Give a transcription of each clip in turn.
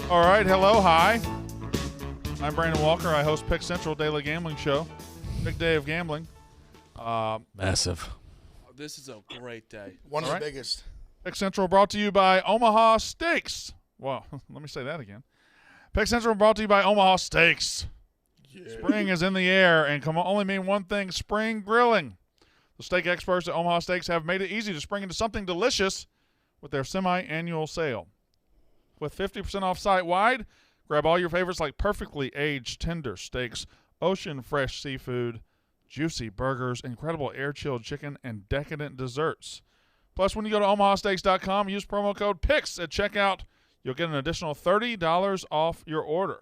All right, hello, hi. I'm Brandon Walker. I host Pick Central Daily Gambling Show. Big day of gambling. Massive. This is a great day. One of the biggest. Pick Central brought to you by Omaha Steaks. Well, let me say that again. Pick Central brought to you by Omaha Steaks. Yeah. Spring is in the air and can only mean one thing, spring grilling. The steak experts at Omaha Steaks have made it easy to spring into something delicious with their semi-annual sale. With 50% off site-wide, grab all your favorites like perfectly aged tender steaks, ocean fresh seafood, juicy burgers, incredible air-chilled chicken, and decadent desserts. Plus, when you go to omahasteaks.com, use promo code PICKS at checkout, you'll get an additional $30 off your order.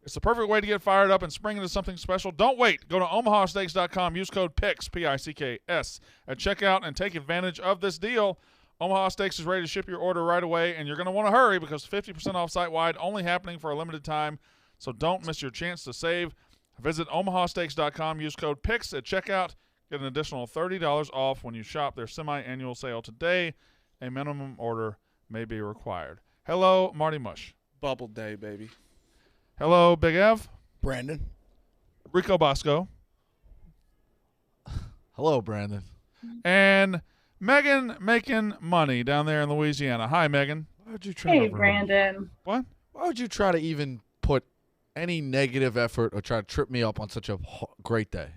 It's the perfect way to get fired up and spring into something special. Don't wait. Go to omahasteaks.com, use code PICKS, P-I-C-K-S, at checkout and take advantage of this deal. Omaha Steaks is ready to ship your order right away, and you're going to want to hurry because 50% off site-wide, only happening for a limited time, so don't miss your chance to save. Visit omahasteaks.com, use code PICKS at checkout, get an additional $30 off when you shop their semi-annual sale today. A minimum order may be required. Hello, Marty Mush. Bubble day, baby. Hello, Big Ev. Brandon. Rico Bosco. Hello, Brandon. And Megan making money down there in Louisiana. Hi, Megan. Why would you try Hey, to Brandon. What? Why would you try to even put any negative effort or try to trip me up on such a great day?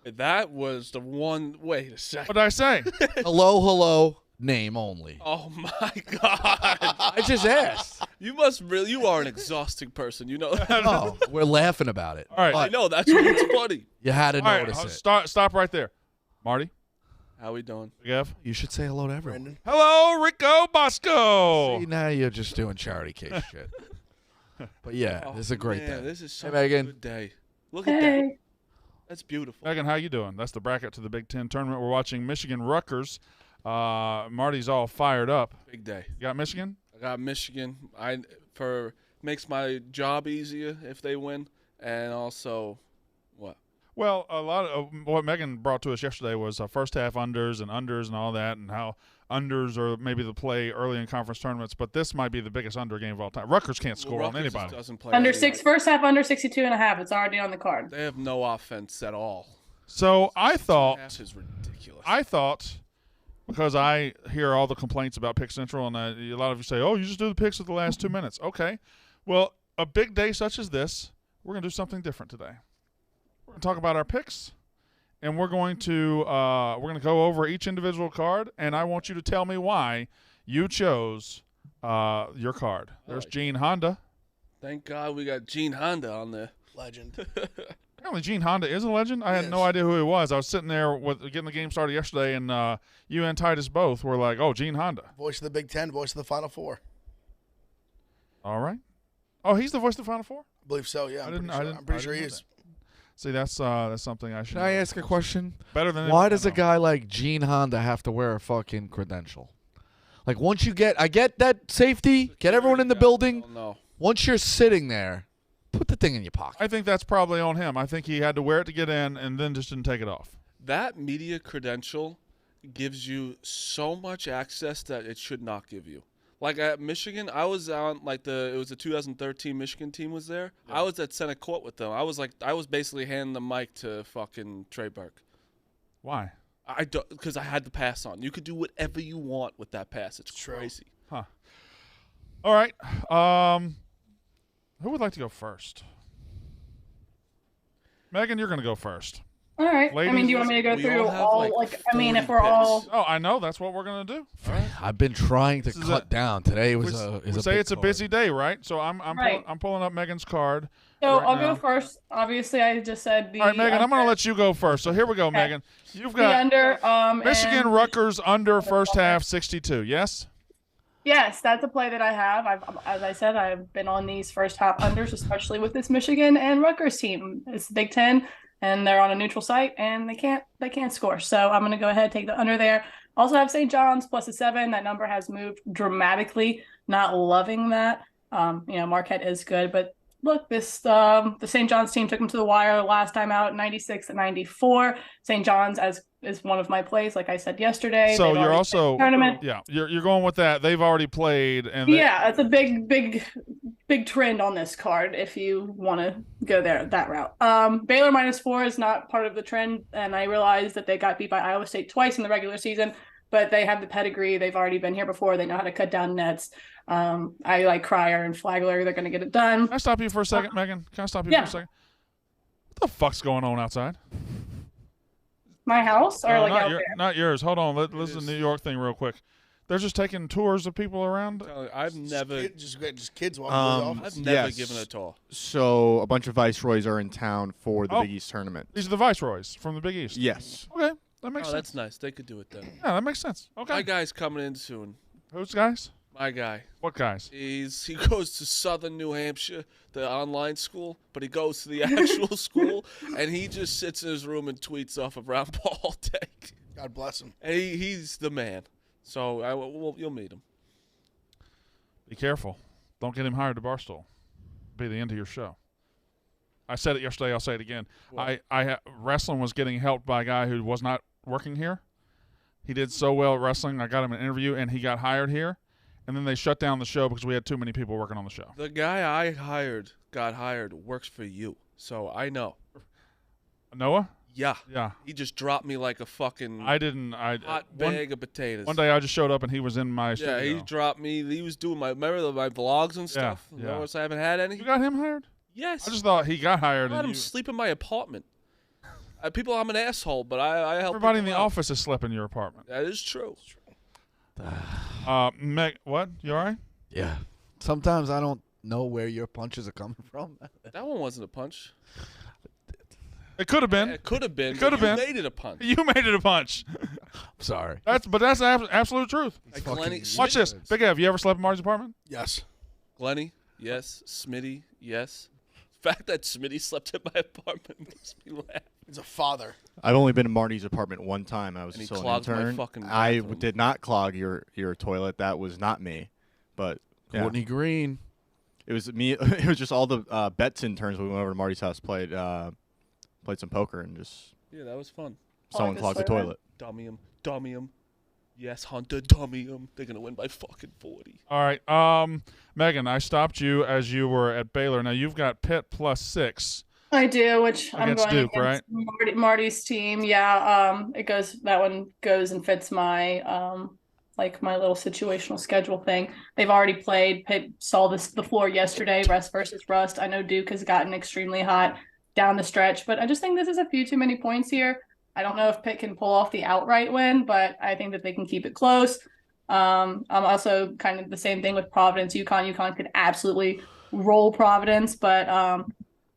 That was the one. Wait a second. What did I say? Hello, name only. Oh my God! I just asked. You are an exhausting person. You know. Oh, we're laughing about it. All right. I know that's what's funny. You had to All right, notice it. stop right there. Marty. How we doing? Big Ev. You should say hello to everyone. Brandon. Hello, Rico Bosco. See, now you're just doing charity case shit. But yeah, Oh, this is a great man, day. This is such Hey, Megan. a good day. Look at that. Hey. That's beautiful. Megan, how you doing? That's the bracket to the Big Ten tournament. We're watching Michigan Rutgers. Marty's all fired up. Big day. You got Michigan? I got Michigan. Makes my job easier if they win, and also what? Well, a lot of what Megan brought to us yesterday was first half unders and all that, and how unders are maybe the play early in conference tournaments. But this might be the biggest under game of all time. Rutgers can't score on Rutgers anybody. Doesn't play Under early. six, first half under 62.5. It's already on the card. They have no offense at all. So I thought, Half is ridiculous. because I hear all the complaints about Pick Central, and a lot of you say, "Oh, you just do the picks at the last 2 minutes." Okay, well, a big day such as this, we're gonna do something different today. We're gonna talk about our picks. And we're going to go over each individual card, and I want you to tell me why you chose your card. There's Gene Honda. Thank God we got Gene Honda on there. Legend. Apparently, Gene Honda is a legend. I had no idea who he was. I was sitting there getting the game started yesterday, and you and Titus both were like, "Oh, Gene Honda." Voice of the Big Ten, voice of the Final Four. All right. Oh, he's the voice of the Final Four? I believe so, yeah. I'm I pretty sure didn't he know is. See, that's something I should. Can I ask a question? Better than Why does a know. guy like Gene Honda have to wear a fucking credential? Like once you I get that safety, get everyone in the building. Oh, no. Once you're sitting there, put the thing in your pocket. I think that's probably on him. I think he had to wear it to get in, and then just didn't take it off. That media credential gives you so much access that it should not give you. Like at Michigan, I was on it was the 2013 Michigan team was there. Yeah. I was at center court with them. I was basically handing the mic to fucking Trey Burke. Why? Because I had the pass on. You could do whatever you want with that pass. It's crazy. Huh. All right. Who would like to go first? Megan, you're going to go first. All right. Ladies, I mean, do you want me to go we through all have, all, like, if we're 40 all... picks. Oh, I know. That's what we're going to do. I've been trying to This is cut down. Today We was say big it's a card. busy day, right? So I'm Right. pulling up Megan's card. So right I'll now. go first. Obviously, I just said the... All right, Megan, I'm going to under- let you go first. So here we go, Okay. Megan. You've The got under... Michigan and- Rutgers under first half 62, yes? Yes, that's a play that I have. As I said, I've been on these first half unders, especially with this Michigan and Rutgers team. It's the Big Ten, and they're on a neutral site, and they can't score. So I'm going to go ahead and take the under there. Also have St. John's plus a 7. That number has moved dramatically. Not loving that. Marquette is good, but look, the St. John's team took them to the wire last time out, 96-94. St. John's is one of my plays, like I said yesterday. So you're also tournament. Yeah, you're going with that. They've already played, and Yeah, it's a big trend on this card if you want to go that route. Baylor -4 is not part of the trend, and I realize that they got beat by Iowa State twice in the regular season, but they have the pedigree. They've already been here before. They know how to cut down nets. I like Cryer and Flagler. They're going to get it done. Can I stop you for a second, Megan? Can I stop you for a second? What the fuck's going on outside? My house or like out there? Not yours. Hold on. Let's do the New York thing real quick. They're just taking tours of people around. I've never just kids walking. I've never given a tour. So a bunch of viceroys are in town for the Big East tournament. These are the viceroys from the Big East. Yes. Okay, that makes sense. That's nice. They could do it then. Yeah, that makes sense. Okay. My guy's coming in soon. Who's guys? My guy. What guys? He goes to Southern New Hampshire, the online school, but he goes to the actual school, and he just sits in his room and tweets off of Ron Paul all day. God bless him. And he's the man. So you'll meet him. Be careful. Don't get him hired to Barstool. Be the end of your show. I said it yesterday. I'll say it again. What? Wrestling was getting helped by a guy who was not working here. He did so well at wrestling. I got him an interview, and he got hired here. And then they shut down the show because we had too many people working on the show. The guy I got hired, works for you. So I know. Noah? Yeah. Yeah. He just dropped me like a fucking hot bag of potatoes. One day I just showed up and he was in my studio. Yeah, he dropped me. He was doing my vlogs and stuff. Yeah. Notice I haven't had any. You got him hired? Yes. I just thought he got hired. I let him sleep in my apartment. People, I'm an asshole, but I help. Everybody in the out. office has slept in your apartment. That is true. Meg, what? You all right? Yeah. Sometimes I don't know where your punches are coming from. That one wasn't a punch. It could have been. It could have been. It could have been. You made it a punch. You made it a punch. I'm sorry. That's absolute truth. Like fucking Watch this. Big Ev, you ever slept in Marty's apartment? Yes. Glenny, yes. Smitty, yes. The fact that Smitty slept in my apartment makes me laugh. He's a father. I've only been in Marty's apartment one time. I was And he still an clogged my intern. fucking I bathroom. did not clog your toilet. That was not me. But yeah. Courtney Green. It was me. It was just all the Betts interns. We went over to Marty's house, played some poker, and just Yeah, that was fun. someone this clogged the story. toilet. Dummy him. Yes, Hunter, dummy him. They're going to win by fucking 40. All right. Megan, I stopped you as you were at Baylor. Now you've got Pitt +6. I do, which I'm Against going Duke, against Marty's team. Yeah, that one goes and fits my my little situational schedule thing. They've already played. Pitt saw the floor yesterday, rest versus rust. I know Duke has gotten extremely hot down the stretch, but I just think this is a few too many points here. I don't know if Pitt can pull off the outright win, but I think that they can keep it close. I'm also kind of the same thing with Providence. UConn could absolutely roll Providence, but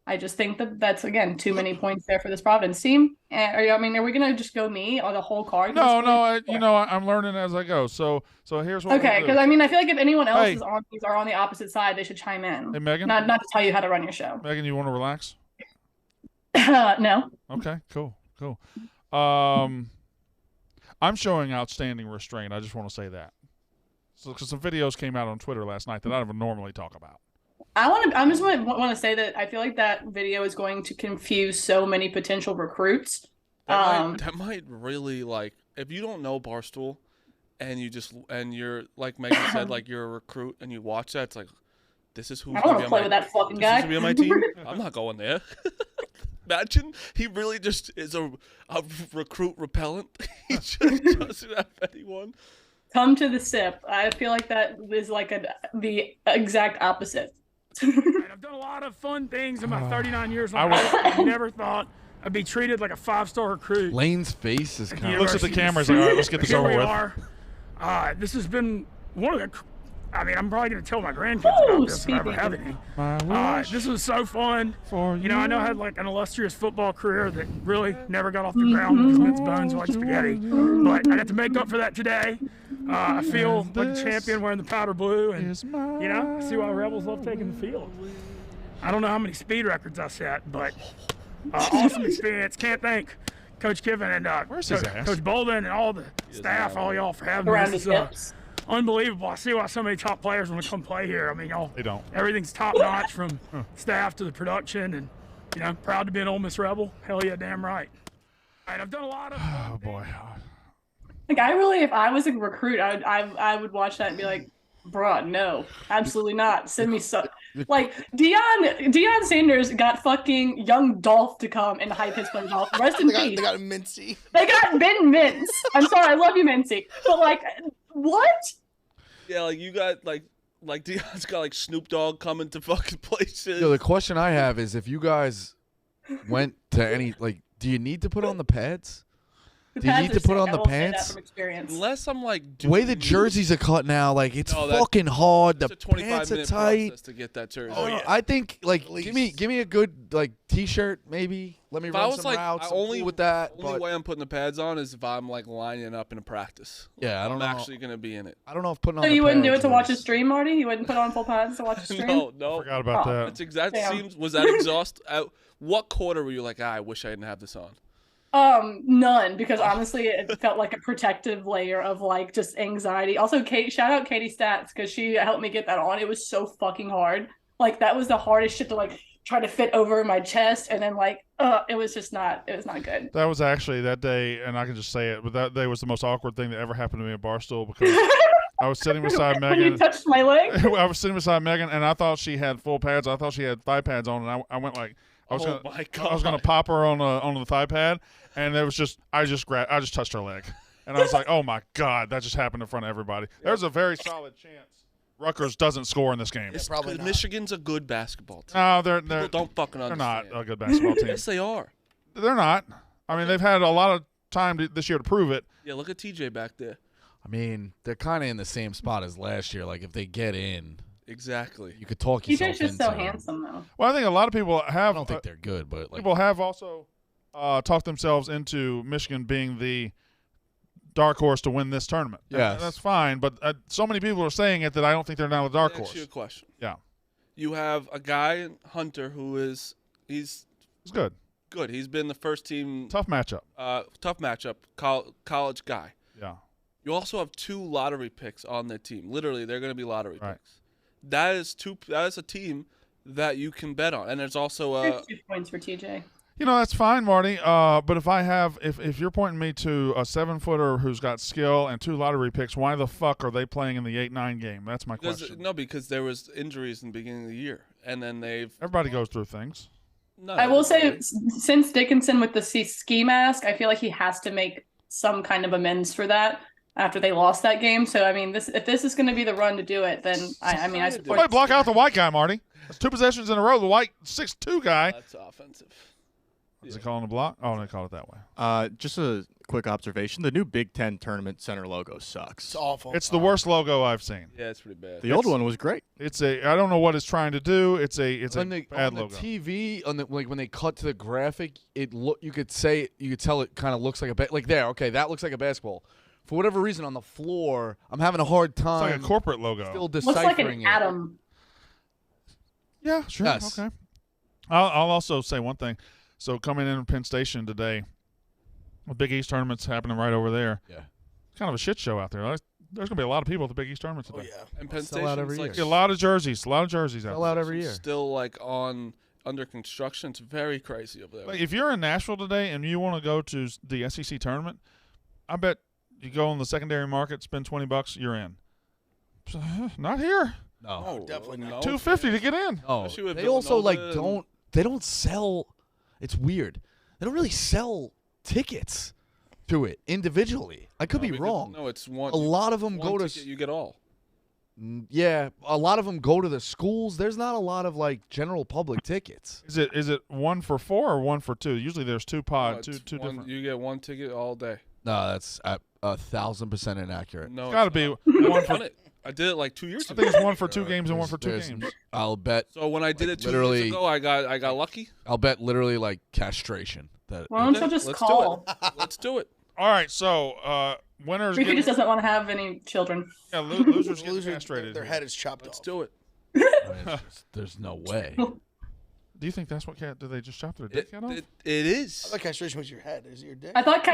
I just think that's, again, too many points there for this Providence team. Are we going to just go me on the whole card? No, I'm learning as I go. So here's what Okay, because I feel like if anyone else are on the opposite side, they should chime in. Hey, Megan? Not to tell you how to run your show. Megan, you want to relax? No. Okay, cool. I'm showing outstanding restraint. I just want to say that. So, because some videos came out on Twitter last night that I don't normally talk about. I just want to say that I feel like that video is going to confuse so many potential recruits. That might really, if you don't know Barstool and you're, like Megan said, like you're a recruit and you watch that, it's like, this is who's I going don't to want to play with that fucking guy. This is be on my team? I'm not going there. Imagine he really just is a recruit repellent. He just doesn't have anyone. Come to the SIP. I feel like that is the exact opposite. I've done a lot of fun things in my 39 years. I never thought I'd be treated like a 5-star recruit. Lane's face is kind He of... looks at the camera. He's like, all right, let's get this Here over we with. are. This has been one of the... I'm probably going to tell my grandkids about this if I ever have any. This was so fun. I know I had an illustrious football career that really never got off the ground because Vince Bones like spaghetti. But I got to make up for that today. I feel like a champion wearing the powder blue, and I see why Rebels love taking the field. I don't know how many speed records I set, but awesome experience. Can't thank Coach Kiven and Where's his ass? Coach Bolden and all the staff, all y'all for having Around me. his hips. unbelievable. I see why so many top players want to come play here. I mean, They don't. everything's top notch from staff to the production, and proud to be an Ole Miss Rebel. Hell yeah, damn right. All right, I've done a lot of. Oh boy. Like I really, if I was a recruit, I would watch that and be like, bruh, no, absolutely not. Send me so. Like Deion Sanders got fucking young Dolph to come and hype his plays off. Rest in peace. They got Mincy. They got Ben Mintz. I'm sorry, I love you, Mincy, but like, what? Yeah, like you got like Deion's got like Snoop Dogg coming to fucking places. Yo, the question I have is, if you guys went to any, like, do you need to put on the pads? Do you need to put on the pants? Unless I'm like, The way the jerseys are cut now, like, it's fucking hard. The It's a 25 pants are minute tight. process to get that jersey. Oh, yeah. I think, like, At give me a good, like, T-shirt maybe. Let me If I run was some like, routes. I I'm only cool with that. Only But way I'm putting the pads on is if I'm like lining up in a practice. yeah, I don't know. I'm actually gonna be in it. I don't know if putting on. So the you wouldn't do it pads to watch a is- stream, Marty? You wouldn't put on full pads to watch a stream? No. Forgot about Oh. that. That's exact. Damn. Seems was that exhaust? What quarter were you like? I wish I didn't have this on. None, because honestly, it felt like a protective layer of like just anxiety. Also, shout out Katie Stats because she helped me get that on. It was so fucking hard. Like that was the hardest shit to like try to fit over my chest, and then like, it was not good. That was actually that day, and I can just say it, but that day was the most awkward thing that ever happened to me at Barstool because I was sitting beside When you Megan. touched my leg. I was sitting beside Megan, and I thought she had full pads. I thought she had thigh pads on, and I went like, I was My God. I was gonna pop her on the thigh pad, and it was just I just touched her leg, and I was like, oh my God, that just happened in front of everybody. There's a very solid chance Rutgers doesn't score in this game. It's probably 'cause not. Michigan's a good basketball team. No, they're People don't fucking they're understand. not a good basketball team. Yes, they are. They're not. I mean, they've had a lot of time this year to prove it. Yeah, look at TJ back there. I mean, they're kind of in the same spot as last year. Like, if they get in, Exactly. you could talk yourself TJ's just so into them. handsome though. Well, I think a lot of people I have. don't think they're good, but like, People have also talked themselves into Michigan being the dark horse to win this tournament. Yes. And that's fine, but so many people are saying it that I don't think they're now the dark Let me ask you a horse. question. Yeah, You have a guy, Hunter, who is he's it's good. good. He's been the first team Tough matchup. tough matchup college guy. Yeah, You also have 2 lottery picks on their team. Literally, they're going to be lottery Right. picks. That is a team that you can bet on. And there's also 2 points for TJ. you know that's fine, Marty. But if you're pointing me to a 7-footer who's got skill and 2 lottery picks, why the fuck are they playing in the 8-9 game? That's my question. because there was injuries in the beginning of the year, and then they've. Everybody goes through things. Not I will say, everybody. since Dickinson with the ski mask, I feel like he has to make some kind of amends for that after they lost that game. So I mean, if this is going to be the run to do it, then I support. Somebody block out the white guy, Marty. That's 2 possessions in a row. The white 6'2" guy. That's offensive. Is it calling a block? Oh, they call it that way. Just a quick observation: the new Big Ten tournament center logo sucks. It's awful. It's the worst logo I've seen. Yeah, it's pretty bad. The old one was great. I don't know what it's trying to do. It's a on the bad logo. TV, like when they cut to the graphic, you could tell it kind of looks like like there. Okay, that looks like a basketball. For whatever reason, on the floor, I'm having a hard It's time. like a corporate logo. Still Looks like deciphering an it. atom. Yeah, sure. Yes. Okay. I'll also say one thing. So coming in Penn Station today, the Big East tournament's happening right over there. Yeah. It's kind of a shit show out there. There's going to be a lot of people at the Big East tournament Oh today. yeah. And Penn Sell out every Station's like year. A lot of jerseys. A lot of jerseys out Sell there. out every year. still like under construction. It's very crazy over there. Like, if you're in Nashville today and you want to go to the SEC tournament, I bet you go on the secondary market, spend $20, you're in. Not here. No. No, definitely not. no. $250 to get in. No. Especially with They also like Villanova they don't sell. It's weird. They don't really sell tickets to it individually. I could be because- wrong. No, it's one. A lot of them one go to. ticket, you get all. Yeah, a lot of them go to the schools. There's not a lot of like general public tickets. Is it 1 for 4 or 1 for 2? Usually there's 2 No, pods, it's two one- different. You get one ticket all day. No, that's 1,000% inaccurate. No, It's got to it's be not. 1 I've for. done it. I did it like 2 years I ago. think it's 1 for 2 games and 1 for 2 There's- games. I'll bet. So when I did Like, it 2 years literally- ago, I got lucky. I'll bet literally like castration. That Why don't you Okay, just let's call? Do it. Let's do it. All right, so winners Ricky get just doesn't want to have any children. losers get Losers, castrated. their head is chopped Let's off. do it. I mean, there's no way. Do you think that's what cat? Do they just chop their dick cat off? It is. I thought castration was your head. Is it your dick? I thought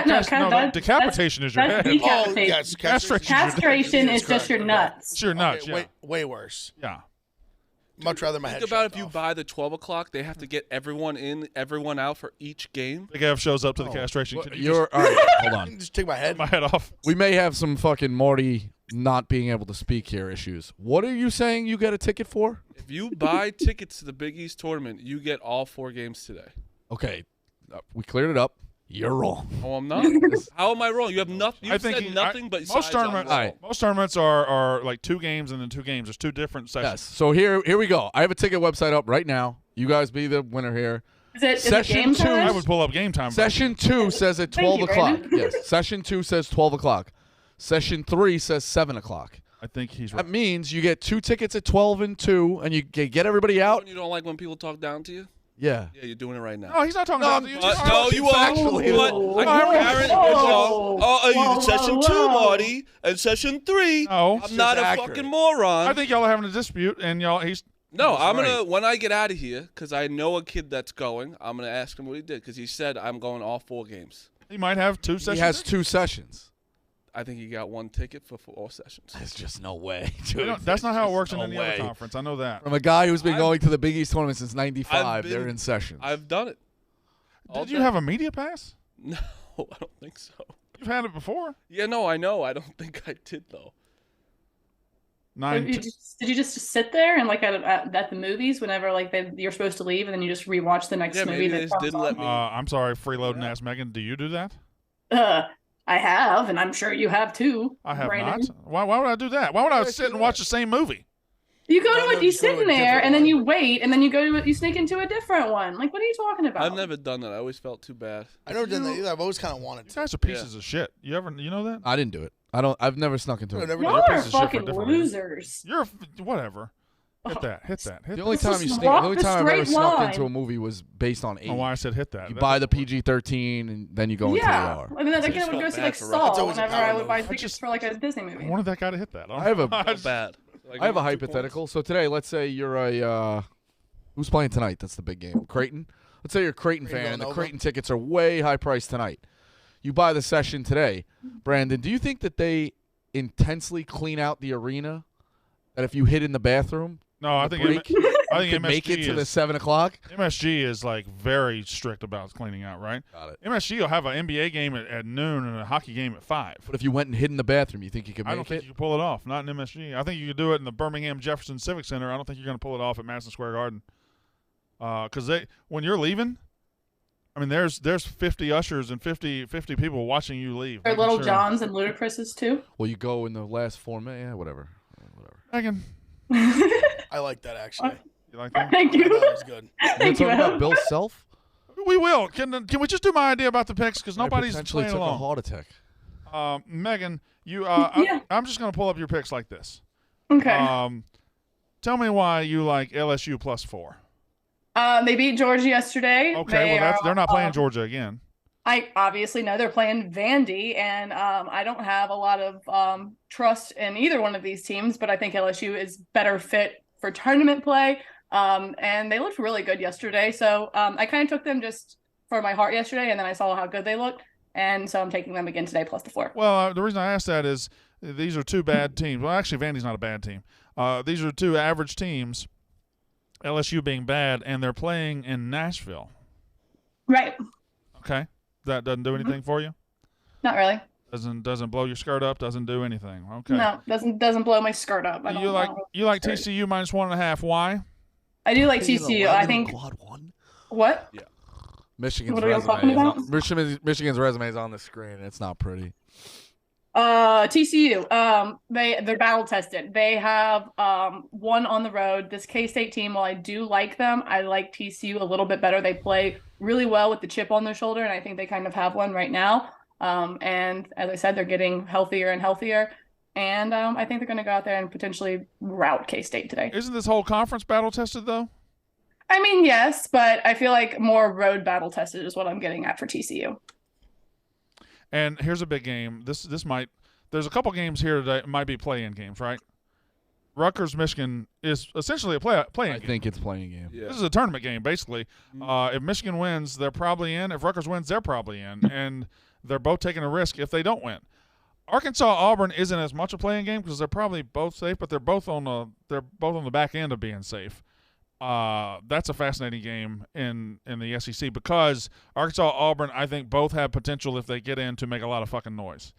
decapitation is your that's head. decapitation. Oh, yes. Castration is just your nuts. It's your nuts. Okay, way worse. Yeah. Much rather my head. Think about chopped if you off. buy the 12 o'clock, they have to get everyone in, everyone out for each game. Big F shows up to the castration. Can you All right, hold on. Just take my head. my head off. We may have some fucking Marty not being able to speak here issues. What are you saying you get a ticket for? If you buy tickets to the Big East tournament, you get all 4 games today. Okay, we cleared it up. You're wrong. Oh, I'm not. How am I wrong? You have nothing. You said nothing but most tournaments. I'm wrong. Most tournaments are like 2 games and then 2 games. There's 2 different sections. Yes. So here we go. I have a ticket website up right now. You guys be the winner here. Is it Session game 2. time? I would pull up game time. Session 2 says at Thank 12 you, o'clock. Brandon. Yes. Session 2 says 12 o'clock. Session 3 says 7 o'clock. I think he's right. That means you get 2 tickets at 12 and 2, and you get everybody out. You don't like when people talk down to you? Yeah. Yeah, you're doing it right now. No, he's not talking No, about I'm you. just No, you are. Actually, But whoa, Aaron, whoa, whoa, session 2, whoa. Marty, and session 3. No. I'm not a accurate. fucking moron. I think y'all are having a dispute, and he's. No, That's I'm gonna right. when I get out of here, because I know a kid that's going. I'm gonna ask him what he did, because he said I'm going all 4 games. He might have 2 sessions. He has 2 sessions. I think he got 1 ticket for 4 sessions. There's just no way. We Dude. don't- That's not how it works in no any way. other conference. I know that. From a guy who's been I've- going to the Big East tournament since '95, I've been- they're in sessions. I've done it. All Did you day. have a media pass? No, I don't think so. You've had it before. Yeah, no, I know. I don't think I did though. Did you just sit there and like at the movies whenever like you're supposed to leave and then you just rewatch the next Yeah, movie maybe they that just comes didn't on? let me. I'm sorry, freeloading ass Megan. Do you do that? I have, and I'm sure you have too. I have Brandon. not. Why would I do that? Why would I sit and watch the same movie? You go No, to no, it, you just go to sit in a there, different and then one. you wait, and then you go to it, you sneak into a different one. Like, what are you talking about? I've never done that. I always felt too bad. I never done that either. I've always kind of wanted You to. guys are pieces of shit. You know that? I didn't do it. I've never snuck into I've it. never Y'all done are piece of shit for fucking different reasons. losers. You're whatever. Hit that. The only Let's time just you sneak, walk the only the time I've ever straight snuck line. into a movie was based on age. Oh, why I said hit that. You That- buy the PG-13 and then you go into the Yeah, R. I mean, that I kid just would go felt see bad like for That's Saw always a whenever power I would move. buy I tickets just- for like a Disney I movie. wanted that guy to hit that. I have a- Felt bad. Like, I have a you get 2 hypothetical. So today, let's say you're a who's playing tonight? That's the big game. Creighton. Let's say you're a Creighton fan, and the Villanova. Creighton tickets are way high priced tonight. You buy the session today, Brandon. Do you think that they intensely clean out the arena? That if you hit in the bathroom, No, I the think break, I think could make it to the 7 o'clock? MSG is like very strict about cleaning out, right? Got it. MSG will have an NBA game at noon and a hockey game at 5. But if you went and hid in the bathroom, you think you could I don't make think it? you can pull it off. Not in MSG. I think you could do it in the Birmingham Jefferson Civic Center. I don't think you're going to pull it off at Madison Square Garden. Because when you're leaving, I mean, there's 50 ushers and 50 people watching you leave. Or making Little sure- Johns and Ludacris's too. Well, you go in the last 4 minutes. Yeah, whatever. Megan, I like that actually. you like that? Thank I you. thought it was good. You Thank you. talking about Adam. Bill Self? We will. Can we just do my idea about the picks? Because I nobody's potentially playing took a along. heart attack. Megan, you. Yeah. I'm just going to pull up your picks like this. Okay. Tell me why you like LSU +4. They beat Georgia yesterday. Okay, well they're not playing Georgia again. I obviously know they're playing Vandy, and I don't have a lot of trust in either one of these teams, but I think LSU is better fit for tournament play. And they looked really good yesterday. So I kind of took them just for my heart yesterday, and then I saw how good they looked. And so I'm taking them again today +4. Well, the reason I asked that is these are 2 bad teams. Well, actually, Vandy's not a bad team. These are 2 average teams, LSU being bad, and they're playing in Nashville. Right. Okay? That doesn't do anything for you? Not really. Doesn't blow your skirt up, doesn't do anything. Okay. No, doesn't blow my skirt up. I don't You like know. TCU -1.5. Why? I do like TCU. I think Quad 1. what? Michigan's What are y'all resume talking is about? on, Michigan's resume is on the screen. It's not pretty. TCU. They're battle tested. They have won on the road. This K-State team, while I do like them, I like TCU a little bit better. They play really well with the chip on their shoulder, and I think they kind of have one right now. And as I said, they're getting healthier and healthier. And I think they're going to go out there and potentially rout K-State today. Isn't this whole conference battle tested though? I mean, yes, but I feel like more road battle tested is what I'm getting at for TCU. And here's a big game. This might. There's a couple games here today. Might be play-in games, right? Rutgers Michigan is essentially a playing I game. think it's playing game. Yeah. This is a tournament game, basically. If Michigan wins, they're probably in. If Rutgers wins, they're probably in. And they're both taking a risk if they don't win. Arkansas-Auburn isn't as much a playing game because they're probably both safe, but they're both on the back end of being safe. That's a fascinating game in the SEC because Arkansas-Auburn, I think, both have potential if they get in to make a lot of fucking noise.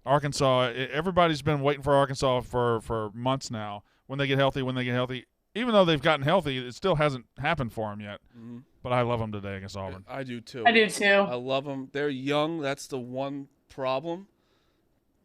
Arkansas, everybody's been waiting for Arkansas for months now. When they get healthy, even though they've gotten healthy, it still hasn't happened for them yet. Mhm. But I love them today against Auburn. I do too. I do too. I love them. They're young. That's the one problem.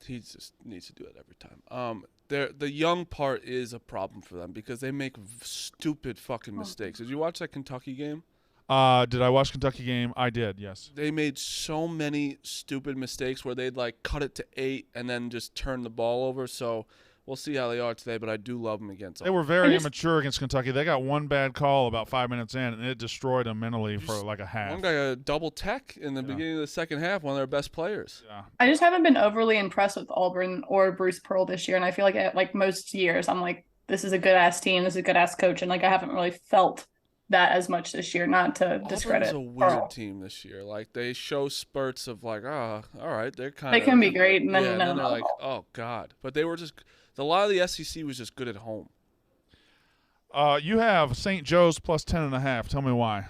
He just needs to do it every time. The young part is a problem for them because they make stupid fucking mistakes. Did you watch that Kentucky game? Did I watch Kentucky game? I did, yes. They made so many stupid mistakes where they'd like cut it to 8 and then just turn the ball over. So we'll see how they are today, but I do love them against They them. were very immature against Kentucky. They got one bad call about 5 minutes in, and it destroyed them mentally for like a half. One guy got a double tech in the beginning of the second half, one of their best players. Yeah. I just haven't been overly impressed with Auburn or Bruce Pearl this year, and I feel like most years I'm like, this is a good ass team, this is a good ass coach, and like I haven't really felt that as much this year. Not to discredit Auburn's a weird Pearl. team this year. Like they show spurts of like, all right, they're kind They of can be great, and then yeah, and then no. they're like, oh god. But they were just a lot of the SEC was just good at home. You have St. Joe's plus 10.5. Tell me why.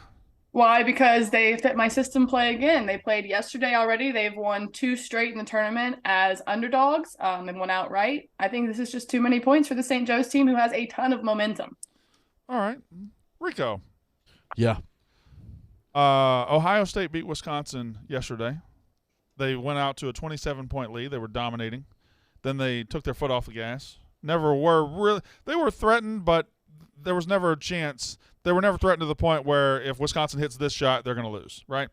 Why? Because they fit my system play again. They played yesterday already. They've won 2 straight in the tournament as underdogs. They won outright. I think this is just too many points for the St. Joe's team, who has a ton of momentum. All right. Rico. Yeah. Ohio State beat Wisconsin yesterday. They went out to a 27-point lead. They were dominating. Then they took their foot off the gas. They were threatened, but there was never a chance. They were never threatened to the point where if Wisconsin hits this shot, they're going to lose, right?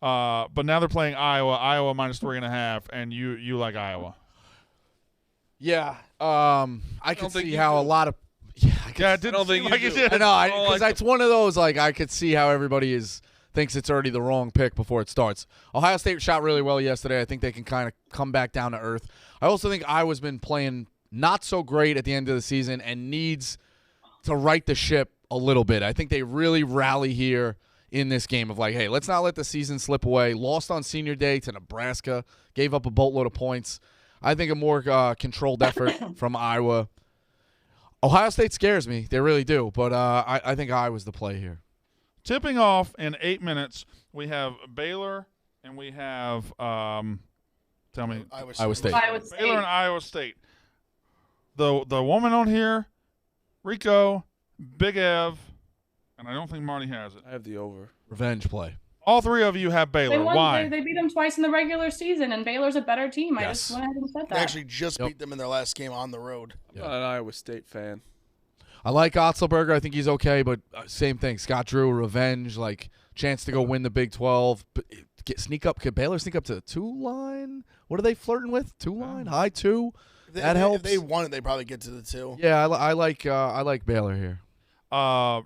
But now they're playing Iowa minus 3.5, and you like Iowa. Yeah. I could see how a lot of Yeah, it didn't seem like you did. I know, because it's one of those, like, I could see how everybody thinks it's already the wrong pick before it starts. Ohio State shot really well yesterday. I think they can kind of come back down to earth. I also think Iowa's been playing not so great at the end of the season and needs to right the ship a little bit. I think they really rally here in this game of like, hey, let's not let the season slip away. Lost on senior day to Nebraska, gave up a boatload of points. I think a more controlled effort from Iowa. Ohio State scares me. They really do. But I think Iowa's the play here. Tipping off in 8 minutes, we have Baylor and we have tell me Iowa State. Baylor and Iowa State. The woman on here, Rico, Big Ev, and I don't think Marty has it. I have the over. Revenge play. All three of you have Baylor. Why? They beat them twice in the regular season, and Baylor's a better team. I Yes. just went ahead and said They that. actually just beat them in their last game on the road. I'm not an Iowa State fan. I like Otzelberger. I think he's okay, but same thing. Scott Drew, revenge, like chance to go win the Big 12. Sneak up. Could Baylor sneak up to the 2 line? What are they flirting with? 2 line? High 2? That helps. If they won it, they probably get to the 2. Yeah, I like Baylor here.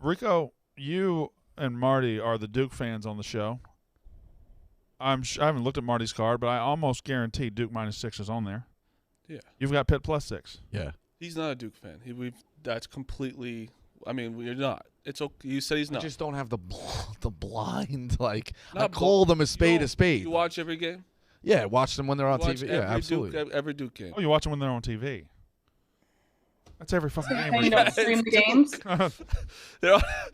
Rico, you and Marty are the Duke fans on the show. I haven't looked at Marty's card, but I almost guarantee Duke minus 6 is on there. Yeah. You've got Pitt plus 6. Yeah. He's not a Duke fan. That's completely. I mean, we're not. It's okay. You said he's I not. just don't have the blind, like, I Not call them a spade You a spade. You watch every game? Yeah, watch them when they're on Watch TV. Yeah, absolutely. Every Duke game. Oh, you watch them when they're on TV. That's every fucking game. And you Rico. don't stream the games.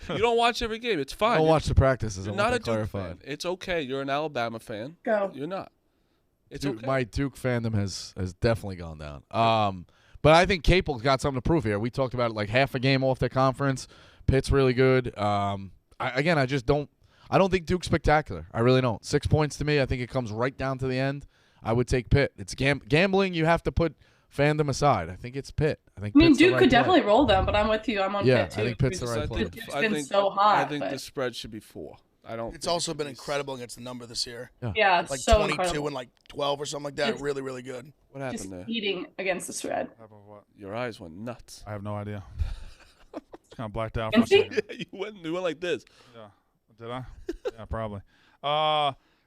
You don't watch every game. It's fine. Don't watch the practices. You're I not want a that Duke clarified. fan. It's okay. You're an Alabama fan. Go. You're not. It's Duke, okay. my Duke fandom has definitely gone down. But I think Capel's got something to prove here. We talked about it, like half a game off their conference. Pitt's really good. I don't think Duke's spectacular. I really don't. 6 points to me. I think it comes right down to the end. I would take Pitt. It's gambling. You have to put fandom aside. I think it's Pitt. I think. I mean, Pitt's the Duke right could play. definitely roll them, but I'm with you. I'm on Yeah, Pitt too. I think Pitt's the right play. Duke's been so hot. I think but the spread should be 4. I don't. It's also been incredible against the number this year. yeah, Like so 22 incredible. and like 12 or something like that. It's- Really, really good. What happened Just there? eating against the spread. Your eyes went nuts. I have no idea. Kind of blacked out for a Empty? second. you went like this. Yeah. Did I? Yeah, probably.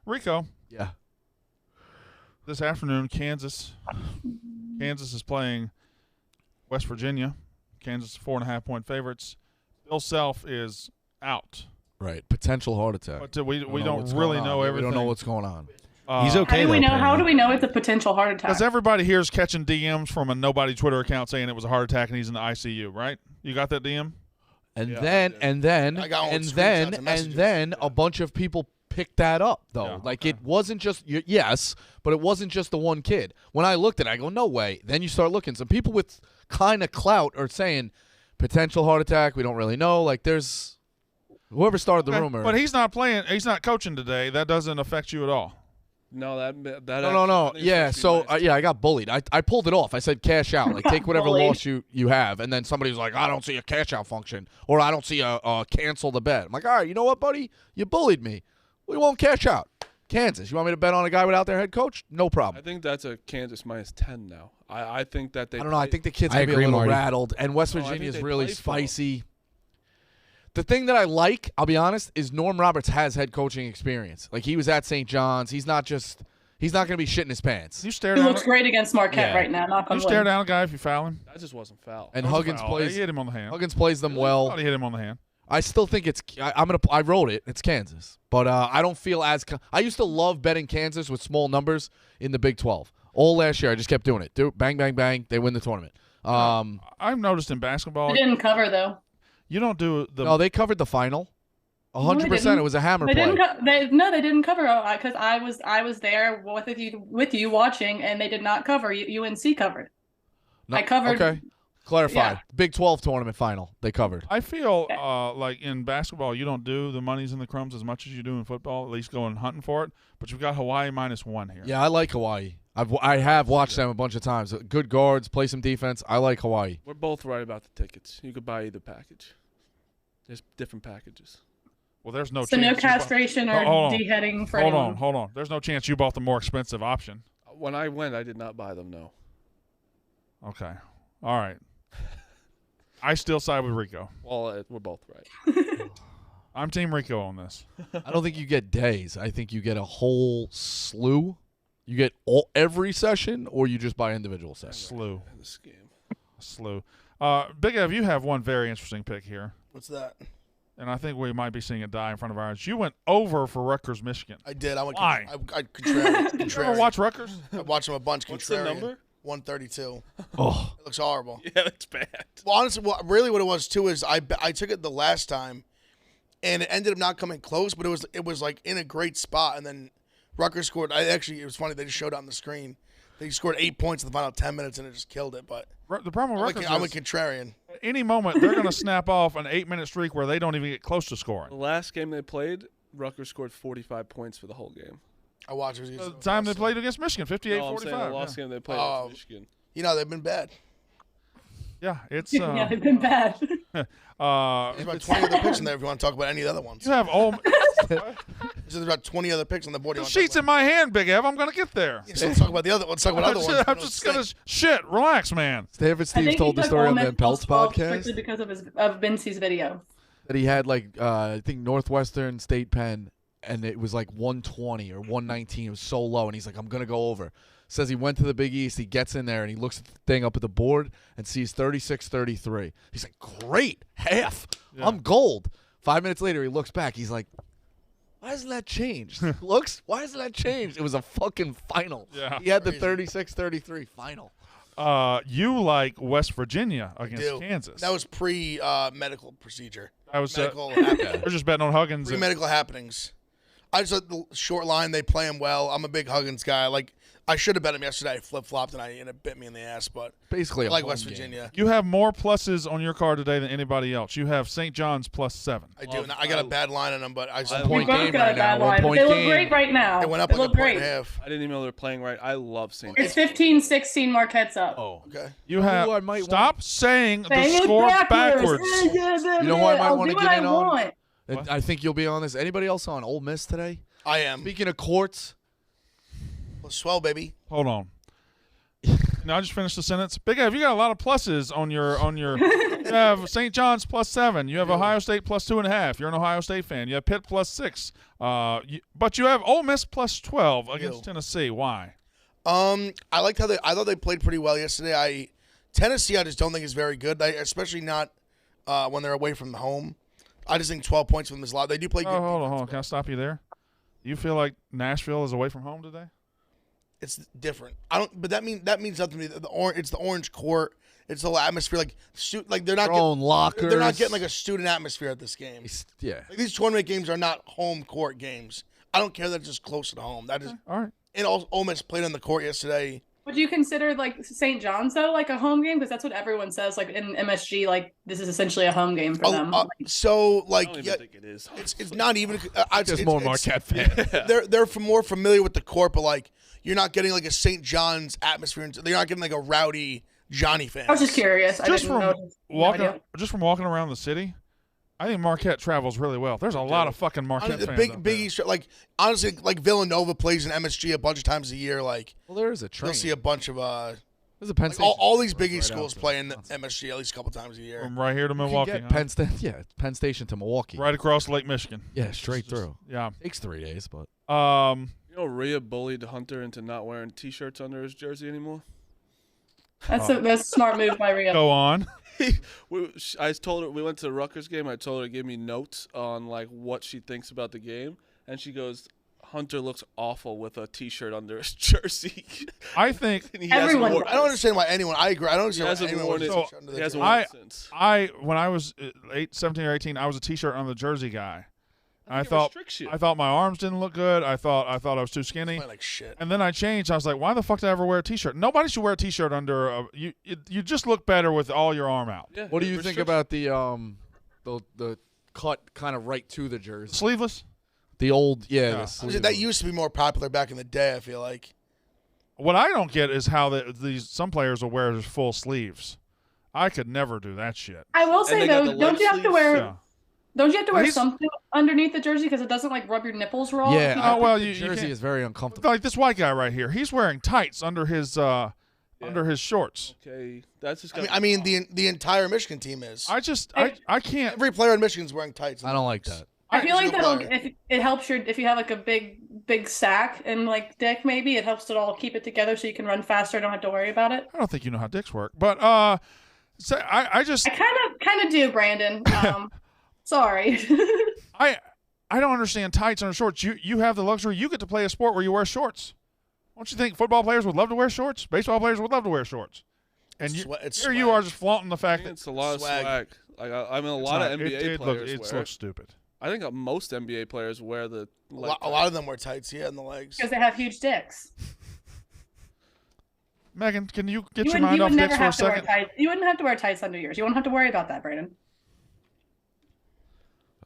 Rico, Yeah. this afternoon, Kansas is playing West Virginia. Kansas 4.5-point favorites. Bill Self is out. Right. Potential heart attack. But we don't what's really going on. know We everything. don't know what's going on. He's okay. How do we though, know? How apparently. do we know it's a potential heart attack? Because everybody here is catching DMs from a nobody Twitter account saying it was a heart attack and he's in the ICU, right? You got that DM? And Yeah, then I and then I got all the and screenshots then and messages. and then a bunch of people picked that up though. Yeah, Like okay. it wasn't just yes, but it wasn't just the one kid. When I looked at it, I go, no way. Then you start looking. Some people with kind of clout are saying potential heart attack. We don't really know. Like there's whoever started the Okay, rumor. But he's not playing. He's not coaching today. That doesn't affect you at all. No, that No. Yeah, so I got bullied. I pulled it off. I said cash out. Like take whatever Bullied. loss you have. And then somebody was like, I don't see a cash out function, or I don't see a cancel the bet. I'm like, all right, you know what, buddy? You bullied me. We won't cash out. Kansas. You want me to bet on a guy without their head coach? No I problem. think that's a Kansas -10 now. I think that they. I don't know. I think the kid's I gonna be a agree, little Marty. rattled, and West No, I think Virginia is they really played for him. spicy. The thing that I like, I'll be honest, is Norm Roberts has head coaching experience. Like he was at St. John's. He's not going to be shitting his pants. You stare He down. looks great against Marquette Yeah. right now. Knock on You stare wood. down a guy if you foul him. That just wasn't foul. And That was a Huggins foul. plays. He hit him on the hand. Huggins plays them I well. thought he hit him on the hand. I still think it's. I wrote it. It's Kansas, but I don't feel as. I used to love betting Kansas with small numbers in the Big 12. All last year, I just kept doing it. Bang, bang, bang. They win the tournament. I've noticed in basketball, They didn't cover though. you don't do the. No, they covered the final. they 100%. didn't. It was a hammer They play. didn't. They didn't cover because I was there with you watching, and they did not cover. UNC covered. No, I covered. Okay, clarify. Yeah. Big 12 tournament final. They covered. I feel like in basketball, you don't do the monies and the crumbs as much as you do in football. At least going hunting for it. But you've got Hawaii -1 here. Yeah, I like Hawaii. I have watched them a bunch of times. Good guards, play some defense. I like Hawaii. We're both right about the tickets. You could buy either package. There's different packages. Well, there's no So chance. no you bought- castration or Hold on. deheading for Hold anyone. on. There's no chance you bought the more expensive option. When I went, I did not buy them. No. Okay. All right. I still side with Rico. Well, we're both right. I'm Team Rico on this. I don't think you get days. I think you get a whole slew. You get every session, or you just buy individual sessions. Slew. In this game. Big Ev, you have one very interesting pick here. What's that? And I think we might be seeing it die in front of our eyes. You went over for Rutgers, Michigan. I did. I went. Why? I contrarian. Did you ever watch Rutgers? I watched him a bunch. What's Contrarian. the number? 132. Oh, It looks horrible. Yeah, that's bad. Well, honestly, really what it was too is I took it the last time, and it ended up not coming close, but it was like in a great spot, and then Rutgers scored. It was funny. They just showed it on the screen. They scored 8 points in the final 10 minutes, and it just killed it. But The problem with Rutgers I'm a is contrarian. at any moment they're going to snap off an 8-minute streak where they don't even get close to The scoring. last game they played, Rutgers scored 45 points for the whole game. I watched it. The time they played against Michigan, 58-45. No, I'm saying the last game they played Oh. against Michigan. You know they've been bad. Yeah, it's Yeah, they've been bad. There's about 20 other picks in there if you want to talk about any of the other ones. you have all There's about 20 other picks on the board. the sheets in my hand, Big Ev. I'm going to get there. Let's talk about the other. Let's talk about other ones. I'm just going to shit. Relax, man. Stanford I Steve think told he the took story Ole on Miss the Pelts plus 12 podcast strictly because of Vincey's video. that he had like I think Northwestern State Penn, and it was like 120 or 119. It was so low, and he's like, I'm gonna go over. Says he went to the Big East. He gets in there and he looks at the thing up at the board and sees 36-33. He's like, great, half. Yeah. I'm gold. 5 minutes later, he looks back. He's like, why hasn't that changed? Looks, why hasn't that changed? It was a fucking final. Yeah. He had the Crazy. 36-33 final. You like West Virginia against Do. Kansas. That was medical procedure. That was Medical happenings. we're just betting on Huggins. and- Pre-medical happenings. I just like the short line. They play him well. I'm a big Huggins guy. I should have bet him yesterday. I flip-flopped and it bit me in the ass. But Basically, I a like home West game. Virginia. You have more pluses on your card today than anybody else. You have St. John's +7. I do. And I got a bad line on them, but I just I- We Point both game got a right bad now, line. 1 point They look game. great right now. it went up They like a look point and a great. half. I didn't even know they were playing right. I love St. It's 15-16 Marquette's up. Oh. Okay. You have I might stop saying the Saying it score backwards. You know who I might I'll wanna do get what in I on? want. What? I think you'll be on this. Anybody else on Ole Miss today? I am. Speaking of courts, Swell, baby. Hold on. No, I just finished the sentence. Big Ev, you got a lot of pluses on your. You have St. John's +7. You have Ohio State +2.5. You're an Ohio State fan. You have Pitt +6. But you have Ole Miss +12 against Ew. Tennessee. Why? I liked how I thought they played pretty well yesterday. Tennessee, I just don't think is very good, especially not when they're away from the home. I just think 12 points from them is a lot. They do play good. Hold on. Can I stop you there? You feel like Nashville is away from home today? It's different. But that means nothing to me. It's the orange court. It's the whole atmosphere. Like they're not own lockers. They're not getting like a student atmosphere at this game. Yeah. Like, these tournament games are not home court games. I don't care that it's just close to home. That is all right. And also, Ole Miss played on the court yesterday. Would you consider like St. John's though like a home game? Because that's what everyone says. Like in MSG, like this is essentially a home game for them. So like, I don't even think it is. It's not even. Just more Marquette fans. They're more familiar with the court, but like you're not getting like a St. John's atmosphere. They're not getting like a rowdy Johnny fan. I was just curious. Just from walking around the city, I think Marquette travels really well. There's a lot of fucking Marquette fans. Big East, like honestly, like Villanova plays in MSG a bunch of times a year. Like, well, there is a train. You'll see a bunch of there's a Penn like, Station all these Big East right schools play in MSG at least a couple times a year. From right here to Milwaukee. You can get Penn Station to Milwaukee. Right across Lake Michigan. Yeah, straight through. Yeah, takes 3 days, but you know, Rhea bullied Hunter into not wearing T-shirts under his jersey anymore. That's a smart move by Rhea. Go on. I told her we went to the Rutgers game. I told her to give me notes on like what she thinks about the game, and she goes, "Hunter looks awful with a T-shirt under his jersey." I think everyone. I don't understand why anyone. I agree. I don't understand why anyone worn wears it. a T-shirt under their jersey. I when I was 17 or 18, I was a T-shirt on the jersey guy. I thought my arms didn't look good. I thought I was too skinny. Like shit. And then I changed. I was like, why the fuck did I ever wear a T-shirt? Nobody should wear a T-shirt under. You just look better with all your arm out. Yeah, what do you think about the cut kind of right to the jersey? Sleeveless. The old that used to be more popular back in the day. I feel like. What I don't get is how some players will wear full sleeves. I could never do that shit. I will say though, don't you have to wear? Yeah. Don't you have to wear something underneath the jersey because it doesn't like rub your nipples raw? Yeah. Oh well, the jersey is very uncomfortable. Like this white guy right here, he's wearing tights under his shorts. Okay, that's just. I mean the entire Michigan team is. I can't. Every player in Michigan is wearing tights. I don't like that. I feel like if it helps if you have like a big sack and like dick, maybe it helps it all keep it together so you can run faster. Don't have to worry about it. I don't think you know how dicks work, but so I kind of do, Brandon. Sorry. I don't understand tights under shorts. You have the luxury. You get to play a sport where you wear shorts. Don't you think football players would love to wear shorts? Baseball players would love to wear shorts. And here you are just flaunting the fact that it's a lot of swag. Like I mean, a lot of NBA players it looks stupid. I think most NBA players wear the. A lot of them wear tights, in the legs. Because they have huge dicks. Megan, can you get your mind off dicks for a second? You wouldn't have to wear tights under yours. You won't have to worry about that, Brandon.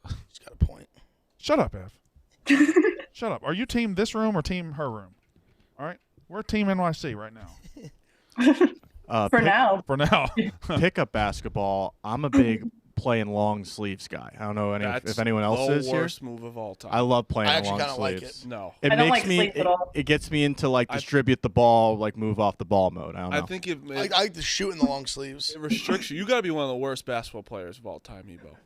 He's got a point. Shut up, Ev. Shut up. Are you team this room or team her room? All right, we're team NYC right now. For now. Pickup basketball. I'm a big playing long sleeves guy. I don't know if anyone else is here. That's the worst move of all time. I love playing long sleeves. I actually kind of like it. No, I don't like sleeves at all. It gets me into like distribute the ball, like move off the ball mode. I don't know. I think I like to shoot in the long sleeves. It restricts you. You got to be one of the worst basketball players of all time, Ebo.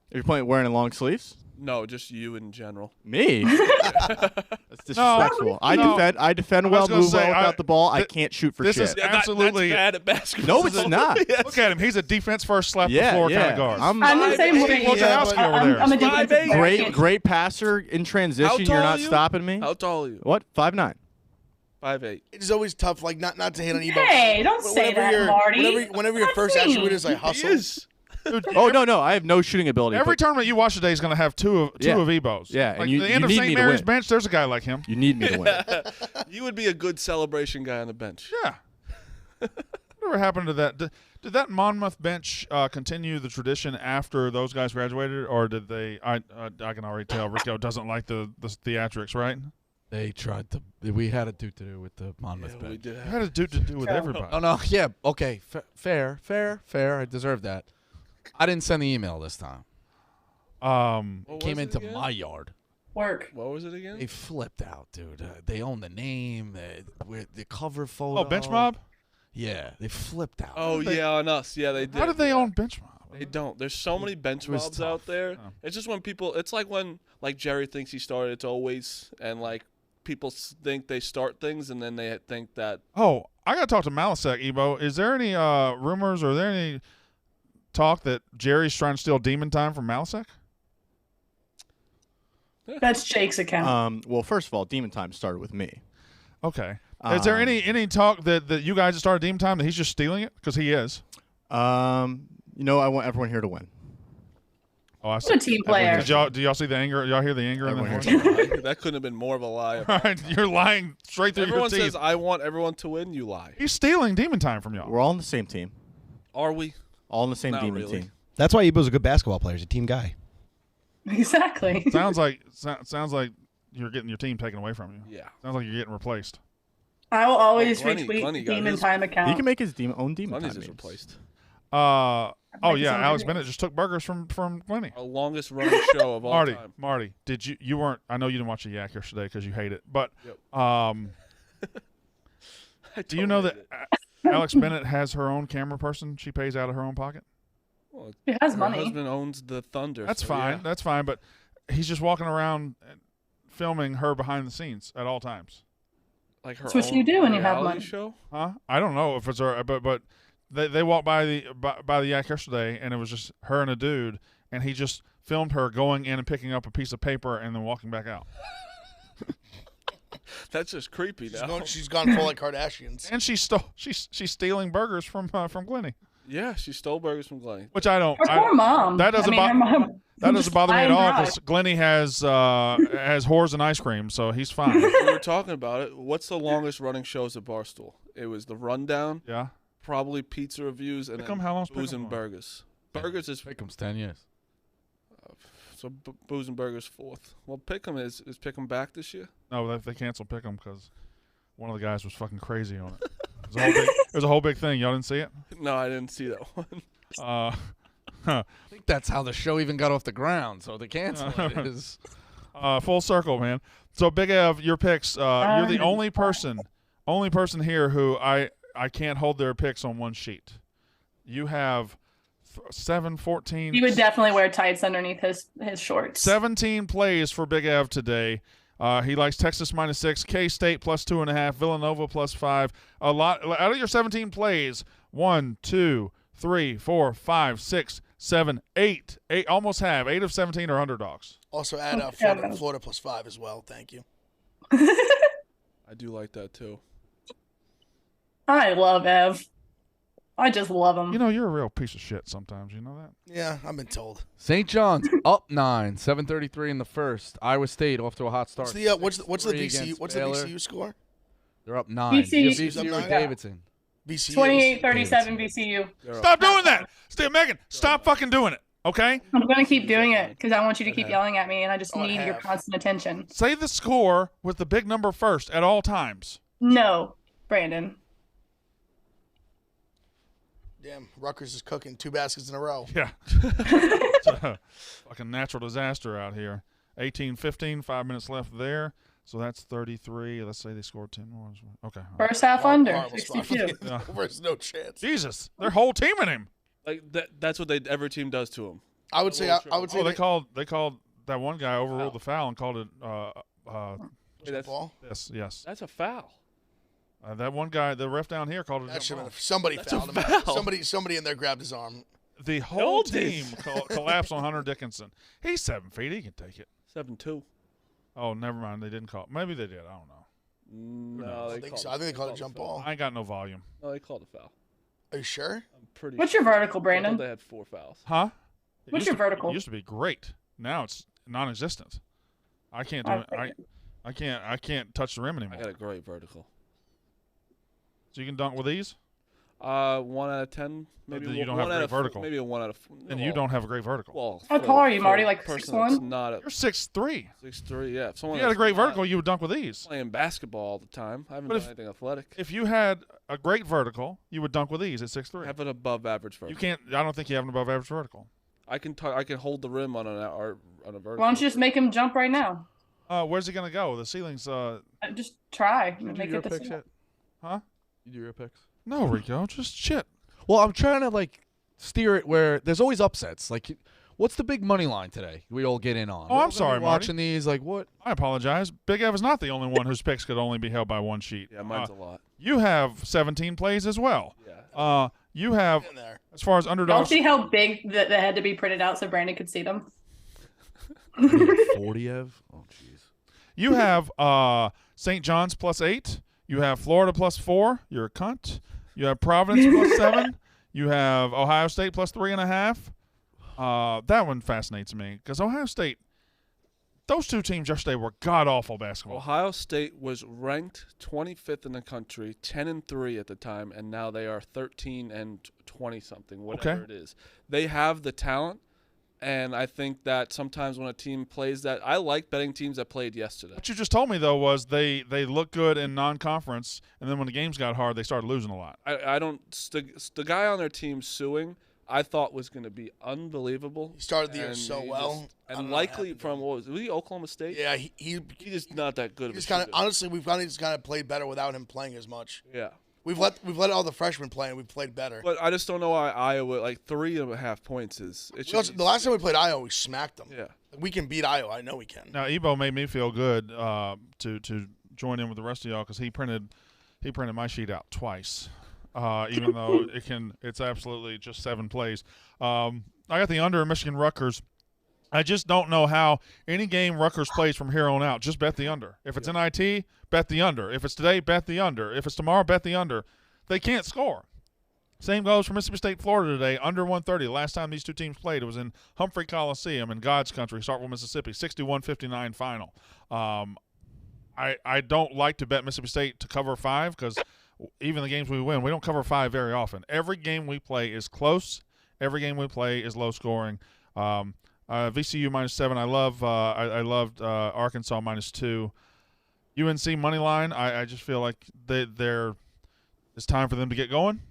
If you're wearing long sleeves? No, just you in general. Me? That's disrespectful. I defend well, move well without the ball. I can't shoot for shit. This is absolutely that's bad at basketball. No, it's not. Yes. Look at him. He's a defense first, slap the floor kind of guard. I'm the same way. I'm a defensive player. Great passer in transition. You're not stopping me. How tall are you? What? 5'9". 5'8". It's always tough, like not to hit on Ebo. Hey, don't say that, Marty. Whenever your first attribute is like hustle. Oh no! I have no shooting ability. Every tournament you watch today is going to have two of Ebos. Yeah, like and you the end of need St. me to Mary's win. bench. There's a guy like him. You need me to win. You would be a good celebration guy on the bench. Yeah. Whatever happened to that? Did that Monmouth bench continue the tradition after those guys graduated, or did they? I can already tell Rico doesn't like the theatrics, right? They tried to. We had a do with the Monmouth bench. We did. You had a do to do with everybody. Oh no! Yeah. Okay. Fair. I deserve that. I didn't send the email this time. It came into my yard. Work. What was it again? They flipped out, dude. They own the name, the cover photo. Oh, Bench Mob? Yeah, they flipped out. Oh, yeah, on us. Yeah, they did. How did they own Bench Mob? They don't. There's so many bench mobs out there. Oh. It's just when people. It's like when Jerry thinks he started. It's always and like people think they start things and then they think that. Oh, I got to talk to Malasek, Ebo. Is there any rumors or are there any talk that Jerry's trying to steal demon time from Malasek? That's Jake's account. Well, first of all, demon time started with me. Okay. Is there any talk that you guys started demon time that he's just stealing it? Because he is. I want everyone here to win. Oh, I see. What a team player. Do y'all see the anger? Y'all hear the anger in the voice? That couldn't have been more of a lie. All right, you're lying straight through Everyone your teeth. says, I want everyone to win, you lie. He's stealing demon time from y'all. We're all on the same team. Are we? All on the same Not demon really. team. That's why Ebo's a good basketball player. He's a team guy. Exactly. Sounds like you're getting your team taken away from you. Yeah. Sounds like you're getting replaced. I will always Glenny retweet got Demon his. Time account. He can make his own demon Money's time. is memes. replaced. Oh Make yeah, some Alex videos. Bennett just took burgers from Glenny. Our longest running show of all time. Marty, did you weren't? I know you didn't watch the Yak yesterday because you hate it. But Yep. do you know that Alex Bennett has her own camera person? She pays out of her own pocket. Well, He has her money. husband owns the Thunder. That's so fine. yeah. That's fine. But he's just walking around filming her behind the scenes at all times. Like her That's what own you do when you have reality money. Show? Huh? I don't know if it's her, but they walked by the Yak yesterday, and it was just her and a dude, and he just filmed her going in and picking up a piece of paper and then walking back out. That's just creepy now. She's gone full like Kardashians. And she's stealing burgers from Glenny, Yeah, she stole burgers from Glenny. which I don't. Her poor mom. That doesn't her mom That just doesn't bother me at flying all dry. because Glenny has whores and ice cream, so he's fine. We were talking about it. What's the longest running shows at Barstool? It was the Rundown, Yeah. probably pizza reviews, and Pick'em, then how long's booze Pick'em and going? burgers. Burgers is Pick'em's 10 years. so booze and burgers fourth. Well, Pick'em is Pick'em back this year? No, they canceled Pick'em because one of the guys was fucking crazy on it. It was a whole big thing. Y'all didn't see it? No, I didn't see that one. I think that's how the show even got off the ground. So the cancel it is. Full circle, man. So Big Ev, your picks. You're the only person here who I can't hold their picks on one sheet. You have 14. He would definitely wear tights underneath his shorts. 17 plays for Big Ev today. He likes Texas -6, K-State +2.5, Villanova +5. A lot out of your 17 plays. 1, 2, 3, 4, 5, 6, 7, 8. Almost half. 8 of 17 are underdogs. Also add Florida +5 as well. Thank you. I do like that too. I love Ev. I just love him. You know, you're a real piece of shit sometimes. You know that? Yeah, I've been told. St. John's up 9, 7:33 in the first. Iowa State off to a hot start. What's the 6-3 VCU? against What's Baylor. the VCU score? They're up 9. VCU VCU up and 9? Davidson. VCU. 28-37 VCU. Stop doing that. Megan, stop fucking doing it, okay? I'm going to keep doing it because I want you to keep yelling at me, and I just Oh, I need your have. constant attention. Say the score with the big number first at all times. No, Brandon. Damn, Rutgers is cooking 2 baskets in a row. Yeah. It's a fucking natural disaster out here. 18-15, 5 minutes left there. So that's 33. Let's say they scored 10 more. Okay. all right. First half under, Horrible spot. 62. Yeah. There's no chance. Jesus, their whole team in him. Like that's what every team does to him. I would say. I would say. Oh, they called that one guy overruled the foul and called it. Hey, that's, ball. Yes. that's a foul. That one guy, the ref down here, called it. a That jump should ball. have somebody That's fouled a him. foul. Somebody in there grabbed his arm. The whole Held team it. collapsed on Hunter Dickinson. He's 7 feet. He can take it. 7-2. Oh, never mind. They didn't call. Maybe they did. I don't know. No, I they think called so. it. I think they called it a jump foul. ball. I ain't got no volume. No, they called a foul. Are you sure? I'm pretty. What's sure. your vertical, I Brandon? thought they had 4 fouls. Huh? It What's used your vertical? It used to be great. Now it's non-existent. I can't do it. I can't touch the rim I anymore. got a great vertical. So you can dunk with these, 1 out of 10, maybe. Then you don't one have out great of vertical. Maybe a 1 out of. and you don't have a great vertical. Well, How tall are you, Marty? Like person 6'1"? that's not You're 6'3". 6'3". Yeah, if If someone you had a that's great not vertical, you would dunk with these. playing basketball all the time. I haven't But done if- anything athletic. If you had a great vertical, you would dunk with these at I 6'3". have an above average vertical. You can't. I don't think you have an above average vertical. I can hold the rim on a vertical. Why don't you just make him jump right now? Where's he gonna go? The ceiling's. Just try. You do Make your it the picks same. yet? Huh? You do your picks? No, Rico. Just shit. Well, I'm trying to steer it where there's always upsets. What's the big money line today? We all get in on. Oh, We're I'm gonna sorry, be Marty. watching these, like what? I apologize. Big Ev is not the only one whose picks could only be held by one sheet. Yeah, mine's a lot. You have 17 plays as well. Yeah. You have, In there. as far as Don't underdogs, see how big that they had to be printed out so Brandon could see them. 40 Ev? Oh, jeez. you have St. John's +8. You have Florida +4. You're a cunt. You have Providence +7. You have Ohio State +3.5. That one fascinates me because Ohio State, those two teams yesterday were god-awful basketball. Ohio State was ranked 25th in the country, 10-3 at the time, and now they are 13-20 something, whatever it is. They have the talent, and I think that sometimes when a team plays that, I like betting teams that played yesterday. What you just told me, though, was they look good in non-conference, and then when the games got hard, they started losing a lot. I don't the guy on their team suing, I thought was going to be unbelievable. He started the year and so he well. just- I don't and know what likely happened to from him. what was he Oklahoma State? Yeah, he He's not that good. just of a kind of shooter. honestly, we've kind of just kind of played better without him playing as much. Yeah. We've let all the freshmen play, and we've played better. But I just don't know why Iowa, like 3.5 points is. It should be The last time we played Iowa, we smacked them. Yeah. We can beat Iowa. I know we can. Now, Ebo made me feel good to join in with the rest of y'all because he printed my sheet out twice, even though it's absolutely just 7 plays. I got the under in Michigan Rutgers. I just don't know how any game Rutgers plays from here on out. Just bet the under. If it's NIT, bet the under. If it's today, bet the under. If it's tomorrow, bet the under. They can't score. Same goes for Mississippi State, Florida today, under 130. Last time these two teams played, it was in Humphrey Coliseum in God's country, Starkville, Mississippi, 61-59 final. I don't like to bet Mississippi State to cover 5 because even the games we win, we don't cover 5 very often. Every game we play is close. Every game we play is low scoring. VCU -7. I loved Arkansas -2. UNC money line. I just feel like it's time for them to get going.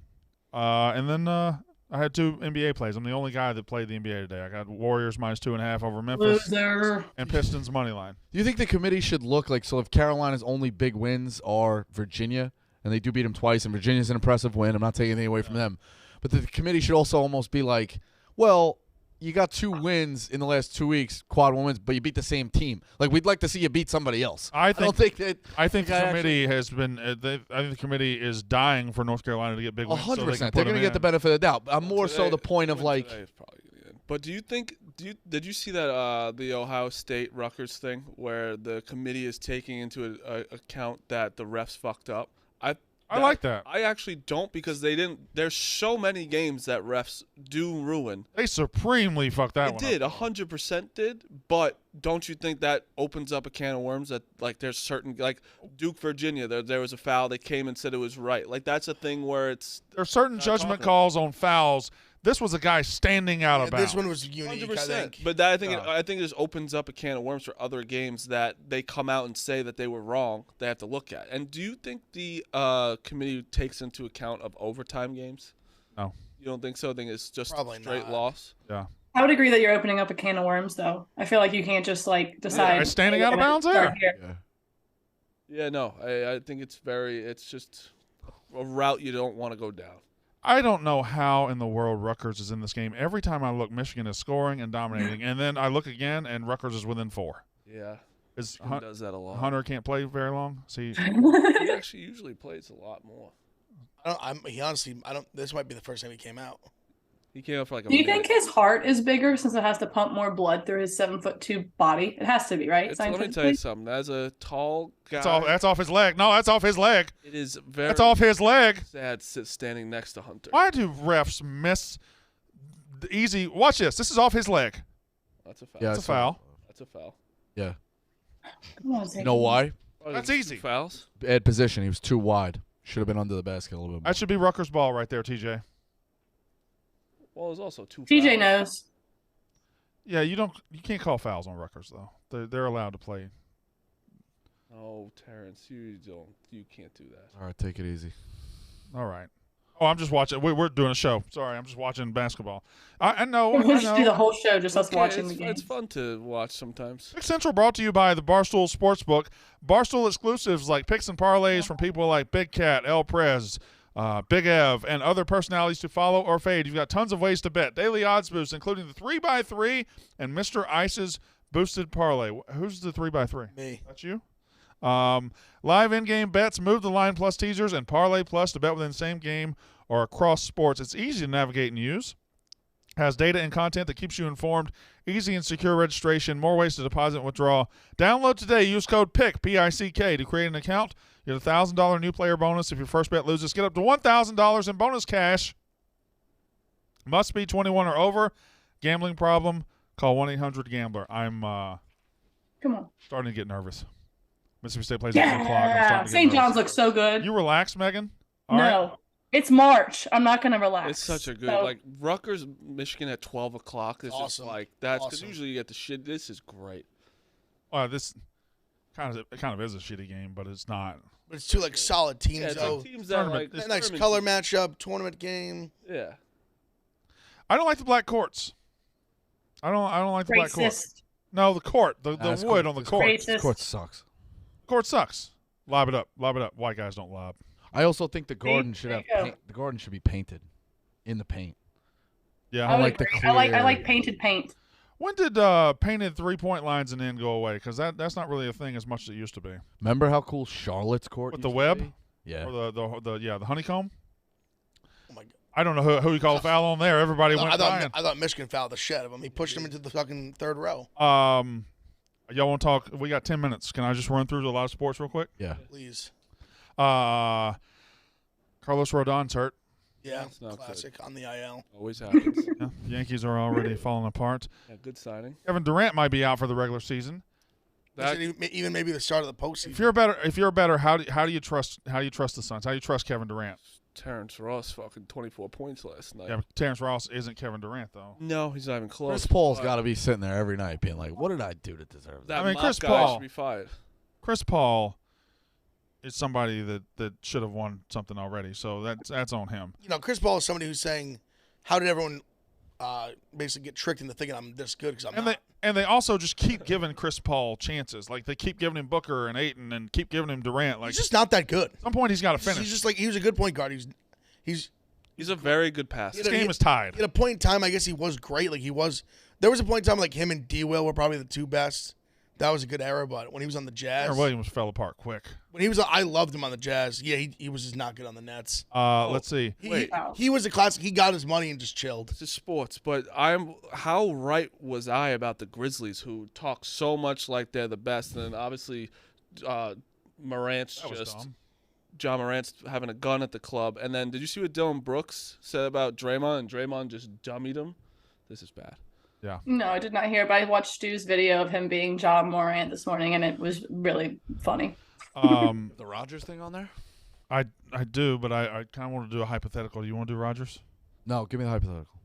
And then I had 2 NBA plays. I'm the only guy that played the NBA today. I got Warriors -2.5 over Memphis Loser. and Pistons money line. Do you think the committee should look like, so if Carolina's only big wins are Virginia, and they do beat them twice, and Virginia's an impressive win, I'm not taking anything away from them, but the committee should also almost be like, well, you got 2 wins in the last 2 weeks, quad 1 wins, but you beat the same team. Like, we'd like to see you beat somebody else. I think the committee has been. I think the committee is dying for North Carolina to get big wins. 100%. They're going to get the benefit of the doubt. I'm more so the point of like. Today is probably gonna end. But do you think? Did you see that the Ohio State Rutgers thing where the committee is taking into account that the refs fucked up? I like that. I actually don't because they didn't. There's so many games that refs do ruin. They supremely fucked that one. They did, 100% did. But don't you think that opens up a can of worms? That like there's certain like Duke, Virginia, there was a foul. They came and said it was right. Like that's a thing where it's. There's certain judgment calls on fouls. This was a guy standing out of bounds. This one was unique, 100%. I think. But that, I think it just opens up a can of worms for other games that they come out and say that they were wrong. They have to look at. And do you think the committee takes into account of overtime games? No. You don't think so? I think it's just Probably straight not. loss. Yeah. I would agree that you're opening up a can of worms, though. I feel like you can't just like decide. Standing out of bounds start there. here. Yeah, no. I think it's just a route you don't want to go down. I don't know how in the world Rutgers is in this game. Every time I look, Michigan is scoring and dominating, and then I look again, and Rutgers is within 4. Yeah. Is He does that a lot. Hunter can't play very long? See, He actually usually plays a lot more. This might be the first time he came out. He came up for like a Do you minute. think his heart is bigger since it has to pump more blood through his 7'2" body? It has to be, right? Let me tell you Scientifically? something. As a tall guy, that's off his leg. No, that's off his leg. it is very That's off his leg. sad standing next to Hunter. Why do refs miss the easy? Watch this. This is off his leg. That's a foul. Yeah, That's a foul. That's a foul. Yeah. Come on, You know why? Oh, That's there's two easy. Fouls. Bad position. He was too wide. Should have been under the basket a little bit more. That should be Rutgers ball right there, TJ. Well, there's also 2 TJ fouls. knows. Yeah, you can't call fouls on Rutgers though. They're allowed to play. Oh, Terrence, you can't do that. All right, take it easy. All right. Oh, I'm just watching. We're doing a show. Sorry, I'm just watching basketball. I know. We'll I just do the know. whole show, just us Okay, watching it's, the game. it's fun to watch sometimes. Pick Central brought to you by the Barstool Sportsbook. Barstool exclusives like picks and parlays from people like Big Cat, El Prez, Big Ev, and other personalities to follow or fade. You've got tons of ways to bet. Daily odds boosts, including the 3x3 and Mr. Ice's boosted parlay. Who's the 3x3? Me. That's you? Live in-game bets, move the line plus teasers, and parlay plus to bet within the same game or across sports. It's easy to navigate and use. Has data and content that keeps you informed. Easy and secure registration. More ways to deposit and withdraw. Download today. Use code PICK, P-I-C-K, to create an account. You get a $1,000 new player bonus if your first bet loses. Get up to $1,000 in bonus cash. Must be 21 or over. Gambling problem? Call 1-800-GAMBLER. I'm Come on. starting to get nervous. Mississippi State plays at 1 o'clock. I'm starting Yeah. to get St. nervous. John's looks so good. You relax, Megan? All No. right. It's March. I'm not going to relax. It's such a good So- like Rutgers, Michigan at 12 o'clock. It's just Awesome. like that's because Awesome. usually you get the shit. This is great. This kind of is a shitty game, but it's not. But it's two like solid Yeah, teams it's though. like teams that tournament. like Nice tournament color teams. matchup, tournament game. Yeah, I don't like the black courts. I don't like the black court. Racist. No, the court, the That's wood cool. on the This court. Racist. This court sucks. Court sucks. Lob it up. White guys don't lob. I also think the garden should there have you go. paint. The garden should be painted in the paint. Yeah. I like the agree. I like clear- painted paint. When did painted 3-point lines and in go away? Because that's not really a thing as much as it used to be. Remember how cool Charlotte's court With used the to web? be? Yeah. Or the honeycomb. Oh my god. I don't know who you call a foul on there. Everybody went I by. thought Michigan fouled the shit out of him. He pushed him into the fucking third row. Y'all want to talk? We got 10 minutes. Can I just run through a lot of sports real quick? Yeah. Please. Carlos Rodon's hurt. Yeah. That's not Classic on the IL. always happens. Yeah, the Yankees are already falling apart. Yeah, good signing. Kevin Durant might be out for the regular season. That Even maybe the start of the postseason. If you're a better, how do you trust the Suns? How do you trust Kevin Durant? Terrence Ross fucking 24 points last night. Yeah, but Terrence Ross isn't Kevin Durant though. No, he's not even close. Chris Paul's but got to be sitting there every night being like, what did I do to deserve that? That I mean, mop Chris guy Paul- should be fired. Chris Paul is somebody that should have won something already. So that's on him. You know, Chris Paul is somebody who's saying, "How did everyone basically get tricked into thinking I'm this good?" Because I'm not. And they also just keep giving Chris Paul chances. Like they keep giving him Booker and Ayton and keep giving him Durant. Like He's just not that good. at some point he's got to finish. He's just like he was a good point guard. He's a very good passer. This game is tied. At a point in time, I guess he was great. Like he was. There was a point in time like him and D. Will were probably the two best. That was a good era. But when he was on the Jazz, Aaron Williams fell apart quick. when he was, I loved him on the Jazz. Yeah, he was just not good on the Nets. Let's see. He was a classic. He got his money and just chilled. It's just sports, but how right was I about the Grizzlies, who talk so much like they're the best, and then obviously Morant's That was just dumb. John Morant's having a gun at the club, and then did you see what Dylan Brooks said about Draymond? And Draymond just dummied him. This is bad. Yeah. No, I did not hear, but I watched Stu's video of him being John Morant this morning, and it was really funny. The Rodgers thing on there? I do, but I kind of want to do a hypothetical. Do you want to do Rodgers? No, give me the hypothetical.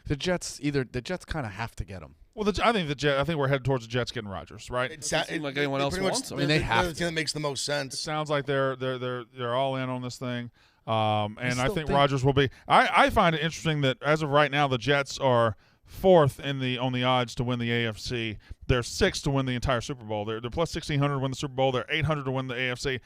The Jets kind of have to get him. Well, I think we're headed towards the Jets getting Rodgers, right? It doesn't seem like anyone else pretty much- wants him. I mean, they they're have the to. team that makes the most It sense. sounds like they're all in on this thing. And I still think think- Rodgers will be. I find it interesting that as of right now, the Jets are fourth on the odds to win the AFC. They're sixth to win the entire Super Bowl. They're plus 1,600 to win the Super Bowl. They're 800 to win the AFC.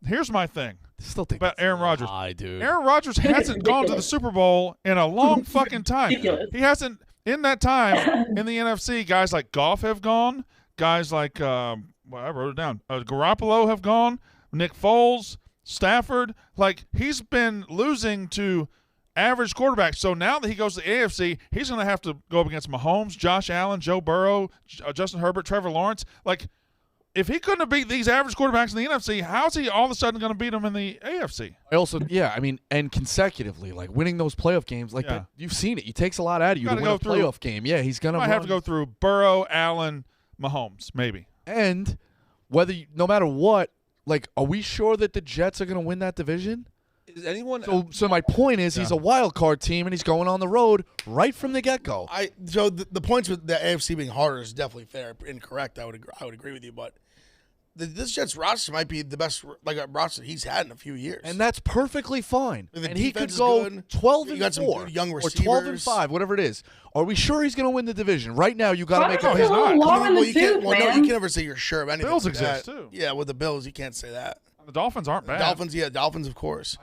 Here's my thing Still think about that's Aaron Rodgers. high, dude. Aaron Rodgers hasn't gone to the Super Bowl in a long fucking time. Ridiculous. He hasn't. In that time in the NFC, guys like Goff have gone. Guys like I wrote it down. Garoppolo have gone. Nick Foles, Stafford. Like he's been losing to average quarterbacks. So now that he goes to the AFC, he's going to have to go up against Mahomes, Josh Allen, Joe Burrow, Justin Herbert, Trevor Lawrence. Like if he couldn't have beat these average quarterbacks in the NFC, how's he all of a sudden going to beat them in the AFC? I also, and consecutively, like winning those playoff games, like Yeah. that, you've seen it. He takes a lot out of you to Gotta win go a through- playoff game. Yeah, he's gonna Might have to go through Burrow, Allen, Mahomes, maybe. And no matter what, like, are we sure that the Jets are gonna win that division? Is anyone? So my point is, he's a wild card team, and he's going on the road right from the get go. So the points with the AFC being harder is definitely fair and correct. I would agree with you, but this Jets roster might be the best roster he's had in a few years. And that's perfectly fine. The And he could defense is go good. 12 You and got some 4 good young or 12 and receivers. 5, whatever it is. Are we sure he's going to win the division? Right now, you got to Why make don't a you he's feel not. long in well, the you can't. tooth, Well, no, man? you can never say you're sure of anything. Bills with exist, that. too. Yeah, with the Bills, you can't say that. The Dolphins aren't bad. Dolphins, of course.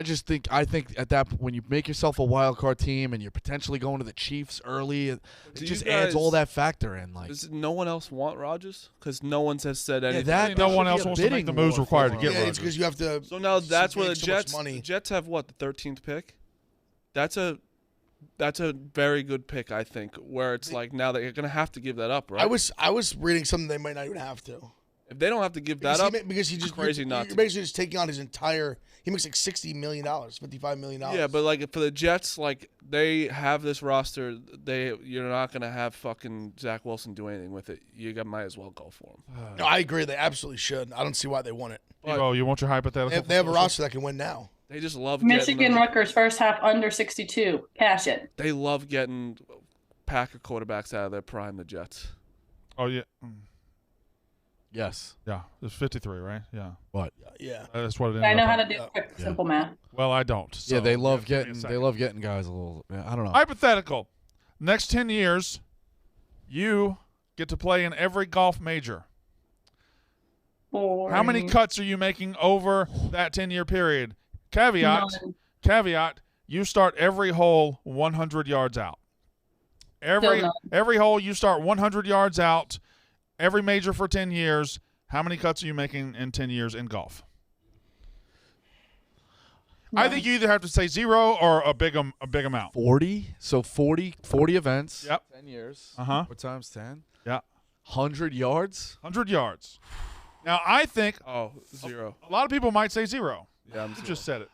I think at that when you make yourself a wild card team and you're potentially going to the Chiefs early, it just adds all that factor in. Like, does no one else want Rodgers? Because no one has said anything. No one else wants to make the moves required to get Rodgers. It's because you have to. So now that's where the Jets. Money. The Jets have what, the 13th pick? That's a very good pick, I think. Where it's like now that you're gonna have to give that up, right? I was reading something they might not even have to. If they don't have to give that up, because he just crazy not. You're basically just taking on his entire. He makes like $60 million, $55 million. Yeah, but like for the Jets, like they have this roster. You're not gonna have fucking Zach Wilson do anything with it. You might as well go for him. No, I agree. They absolutely should. I don't see why they want it. You want your hypothetical? They have a roster that can win now. They just love Michigan Rutgers first half under 62. Cash it. They love getting Packer quarterbacks out of their prime. The Jets. Oh yeah. yes. Yeah, it's 53, right? Yeah. What? Yeah. That's what it is. I know how to do quick, simple math. Well, I don't. So yeah, they love give me a getting second. guys a little. I don't know. Hypothetical. Next 10 years, you get to play in every golf major. Boring. How many cuts are you making over that 10-year period? Caveat, you start every hole 100 yards out. Every hole you start 100 yards out, every major for 10 years. How many cuts are you making in 10 years in golf? I think you either have to say 0 or a big amount. 40. So 40 events. Yep. 10 years. Uh-huh. What times 10? Yeah. 100 yards. 100 yards. Now, I think 0. a lot of people might say 0. Yeah, I'm You 0. just said it.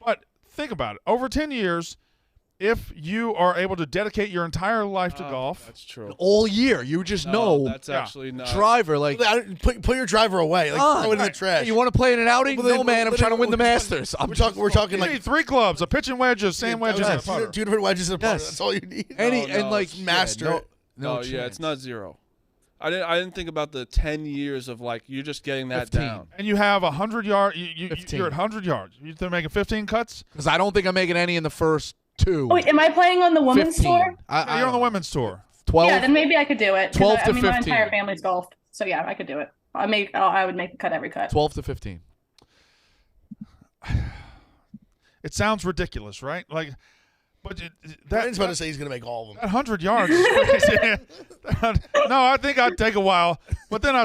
But think about it. Over 10 years, if you are able to dedicate your entire life to golf. That's true. All year. You just know. That's actually not. Driver, like. Put your driver away. Like, throw it in the trash. You want to play in an outing? No, man. I'm trying to win the Masters. We're talking You like need 3 clubs, a pitch and wedges, sand wedges, and a putter. 2 different wedges and a putter. Yes. That's all you need. And like master it. No, yeah, it's not 0. I didn't think about the 10 years of like you're just getting that 15. down. And you have 100 yards. You're 15. at 100 yards. You're making 15 cuts. Because I don't think I'm making any in the first 2. Oh, wait, am I playing on the women's 15. tour? Yeah, you're on the women's tour. 12. Yeah, then maybe I could do it. 12 to my 15. entire family's golf. So yeah, I could do it. I would make the cut every cut. 12 to 15. It sounds ridiculous, right? Like, but Brian's about to say he's going to make all of them. that 100 yards is crazy. No, I think I'd take a while, but then I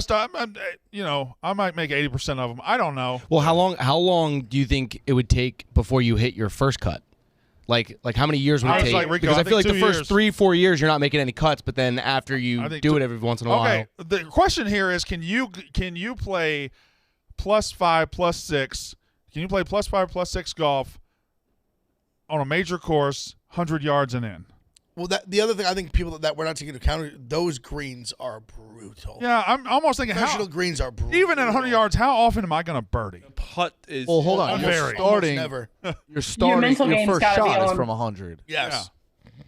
might make 80% of them. I don't know. Well, how long do you think it would take before you hit your first cut? Like how many years would I it was take? like, Rico, because I I feel like think the 2 first years. 3-4 years you're not making any cuts, but then after you I think do two- it every once in a while. Okay, the question here is: Can you play +5, +6? Can you play +5, +6 golf on a major course, 100 yards and in? Well, the other thing I think people that we're not taking into account, those greens are brutal. Yeah, I'm almost thinking Professional greens are brutal. even at 100 yards, how often am I going to birdie? Putt is. Well, hold on. Very. Starting. Never. You're starting. mental Your game's first gotta be shot is on. from 100. Yes.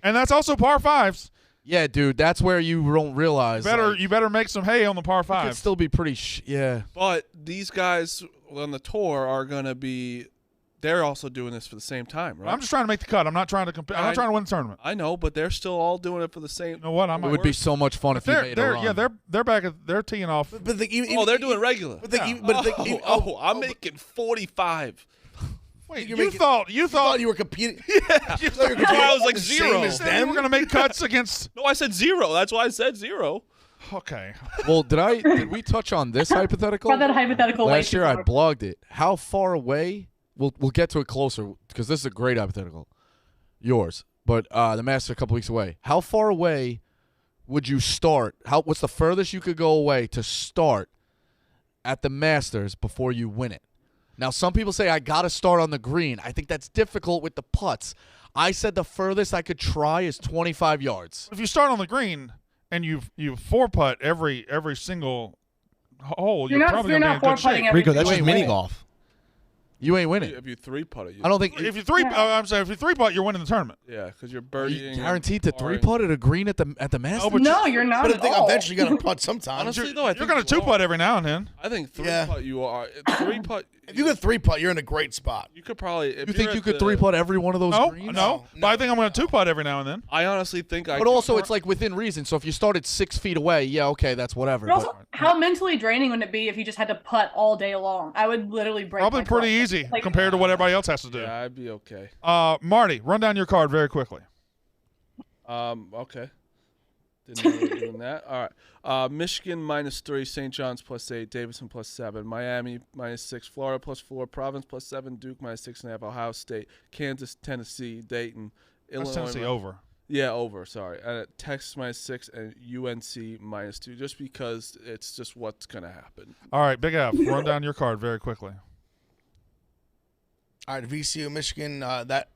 And that's also par 5s. Yeah, dude. That's where you don't realize. You better make some hay on the par It could 5. still be pretty. Yeah. But these guys on the tour are gonna be. They're also doing this for the same time, right? I'm just trying to make the cut. I'm not trying to compete. I'm not trying to win the tournament. I know, but they're still all doing it for the same. You know what? I It might would be so much fun if you made a run. they're back. They're teeing off. But they're doing regular. I'm making 45. Wait, you're you making- thought you thought you were competing. Yeah, that's why I was like the 0. same as you them. were going to make cuts against. No, I said 0. That's why I said 0. Okay. Well, did we touch on this hypothetical? Brought that hypothetical Last way year I too far. blogged it. How far away? We'll get to it closer because this is a great hypothetical. Yours, but the Masters a couple weeks away. How far away would you start? What's the furthest you could go away to start at the Masters before you win it? Now, some people say I got to start on the green. I think that's difficult with the putts. I said the furthest I could try is 25 yards. If you start on the green and you 4-putt every single hole, You're not probably going to be in good four-putting shape. every Rico, that's You just ain't mini winning. golf. You ain't winning. If you three-putt it, I don't think If you three, I'm saying if you three putt, you're winning the tournament. Yeah, because you're Are you birdieing. guaranteed to three-putt at a green at the Masters. No, you're not But I at think all. eventually you got to putt sometimes. Honestly, though, I You're think going to two putt every now and then. I think Yeah. three-putt you are. Three-putt. If you get 3-putt, you're in a great spot. You could probably. If You think you're you at could the- three-putt every one of those No, greens? no. But I think I'm going to two putt every now and then. I honestly think I. But also, it's like within reason. So if you started 6 feet away, yeah, okay, that's whatever. But also, But how mentally draining would it be if you just had to putt all day long? I would literally break. Probably my pretty club. easy Like, compared to what everybody else has to do. Yeah, I'd be okay. Marty, run down your card very quickly. Okay. Didn't know we were doing that. All right. Michigan -3, St. John's +8, Davidson +7, Miami -6, Florida +4, Providence +7, Duke -6.5, Ohio State, Kansas, Tennessee, Dayton, That's Illinois. Tennessee over. Yeah, over. Sorry. Texas -6 and UNC -2, just because it's just what's gonna happen. All right, Big F, run down your card very quickly. All right, VCU, Michigan, that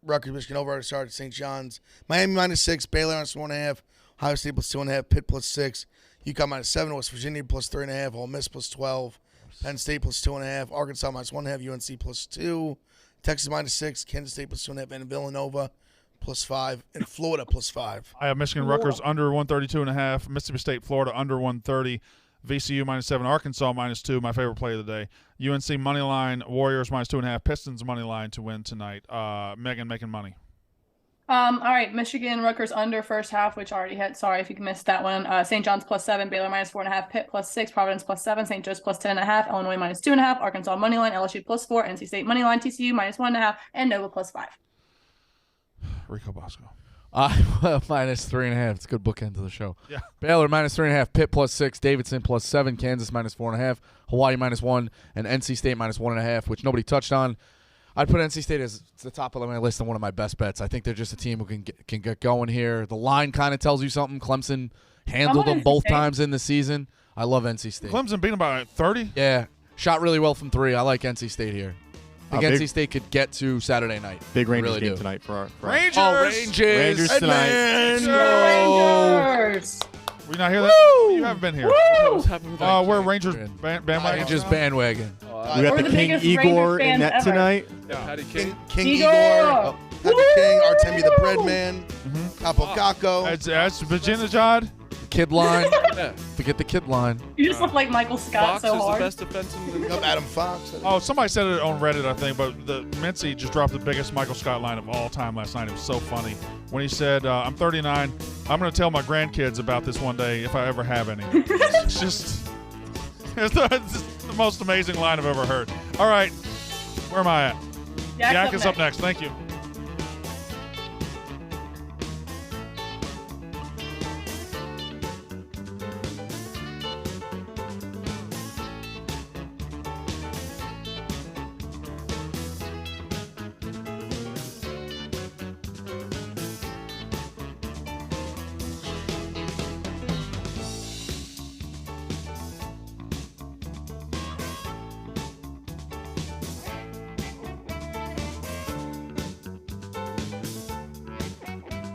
Rutgers, Michigan over at start at St. John's. Miami -6, Baylor -1.5, Ohio State +2.5, Pitt +6, UConn -7, West Virginia +3.5, Ole Miss +12, Penn State +2.5, Arkansas -1.5, UNC +2, Texas -6, Kansas State +2.5, and Villanova +5, and Florida +5. I have Michigan, Rutgers under 132.5, Mississippi State, Florida under 130, VCU -7, Arkansas -2. My favorite play of the day. UNC money line, Warriors -2.5, Pistons money line to win tonight. Megan making money. All right, Michigan, Rutgers under first half, which already hit. Sorry if you missed that one. St. John's +7, Baylor -4.5, Pitt +6, Providence +7, St. Joe's +10.5, Illinois -2.5, Arkansas money line, LSU +4, NC State money line, TCU -1.5, and Nova +5. Rico Bosco. -3.5. It's a good bookend to the show. Yeah. Baylor -3.5, Pitt +6, Davidson +7, Kansas -4.5, Hawaii -1, and NC State -1.5, which nobody touched on. I'd put NC State as the top of my list and one of my best bets. I think they're just a team who can get going here. The line kind of tells you something. Clemson handled them both times in the season. I love NC State. Clemson beat them by 30? Yeah. Shot really well from 3. I like NC State here. I think big- NC State could get to Saturday night. Big I Rangers really game do. tonight for our Rangers! Oh, Rangers. Rangers tonight. Edmonds. Rangers! We not hear that? You haven't been here. What's happening with that We're game? Rangers bandwagon. Rangers bandwagon. We got We're the the King biggest Igor Rangers in fans net ever. tonight. Yeah, Patty King. King Igor! Igor, Patrick King, Artemi the Bread Man, Mm-hmm. Capo Caco. That's Virginijad. Kid line. Yeah. Forget the kid line. You just look like Michael Scott Fox so is the hard. best defenseman in the Up Adam Fox. Oh, somebody said it on Reddit, I think, but the Mincy just dropped the biggest Michael Scott line of all time last night. It was so funny when he said, "I'm 39. I'm going to tell my grandkids about this one day if I ever have any." It's just it's the most amazing line I've ever heard. All right, where am I at? Jack's Yak is up next. next. Thank you.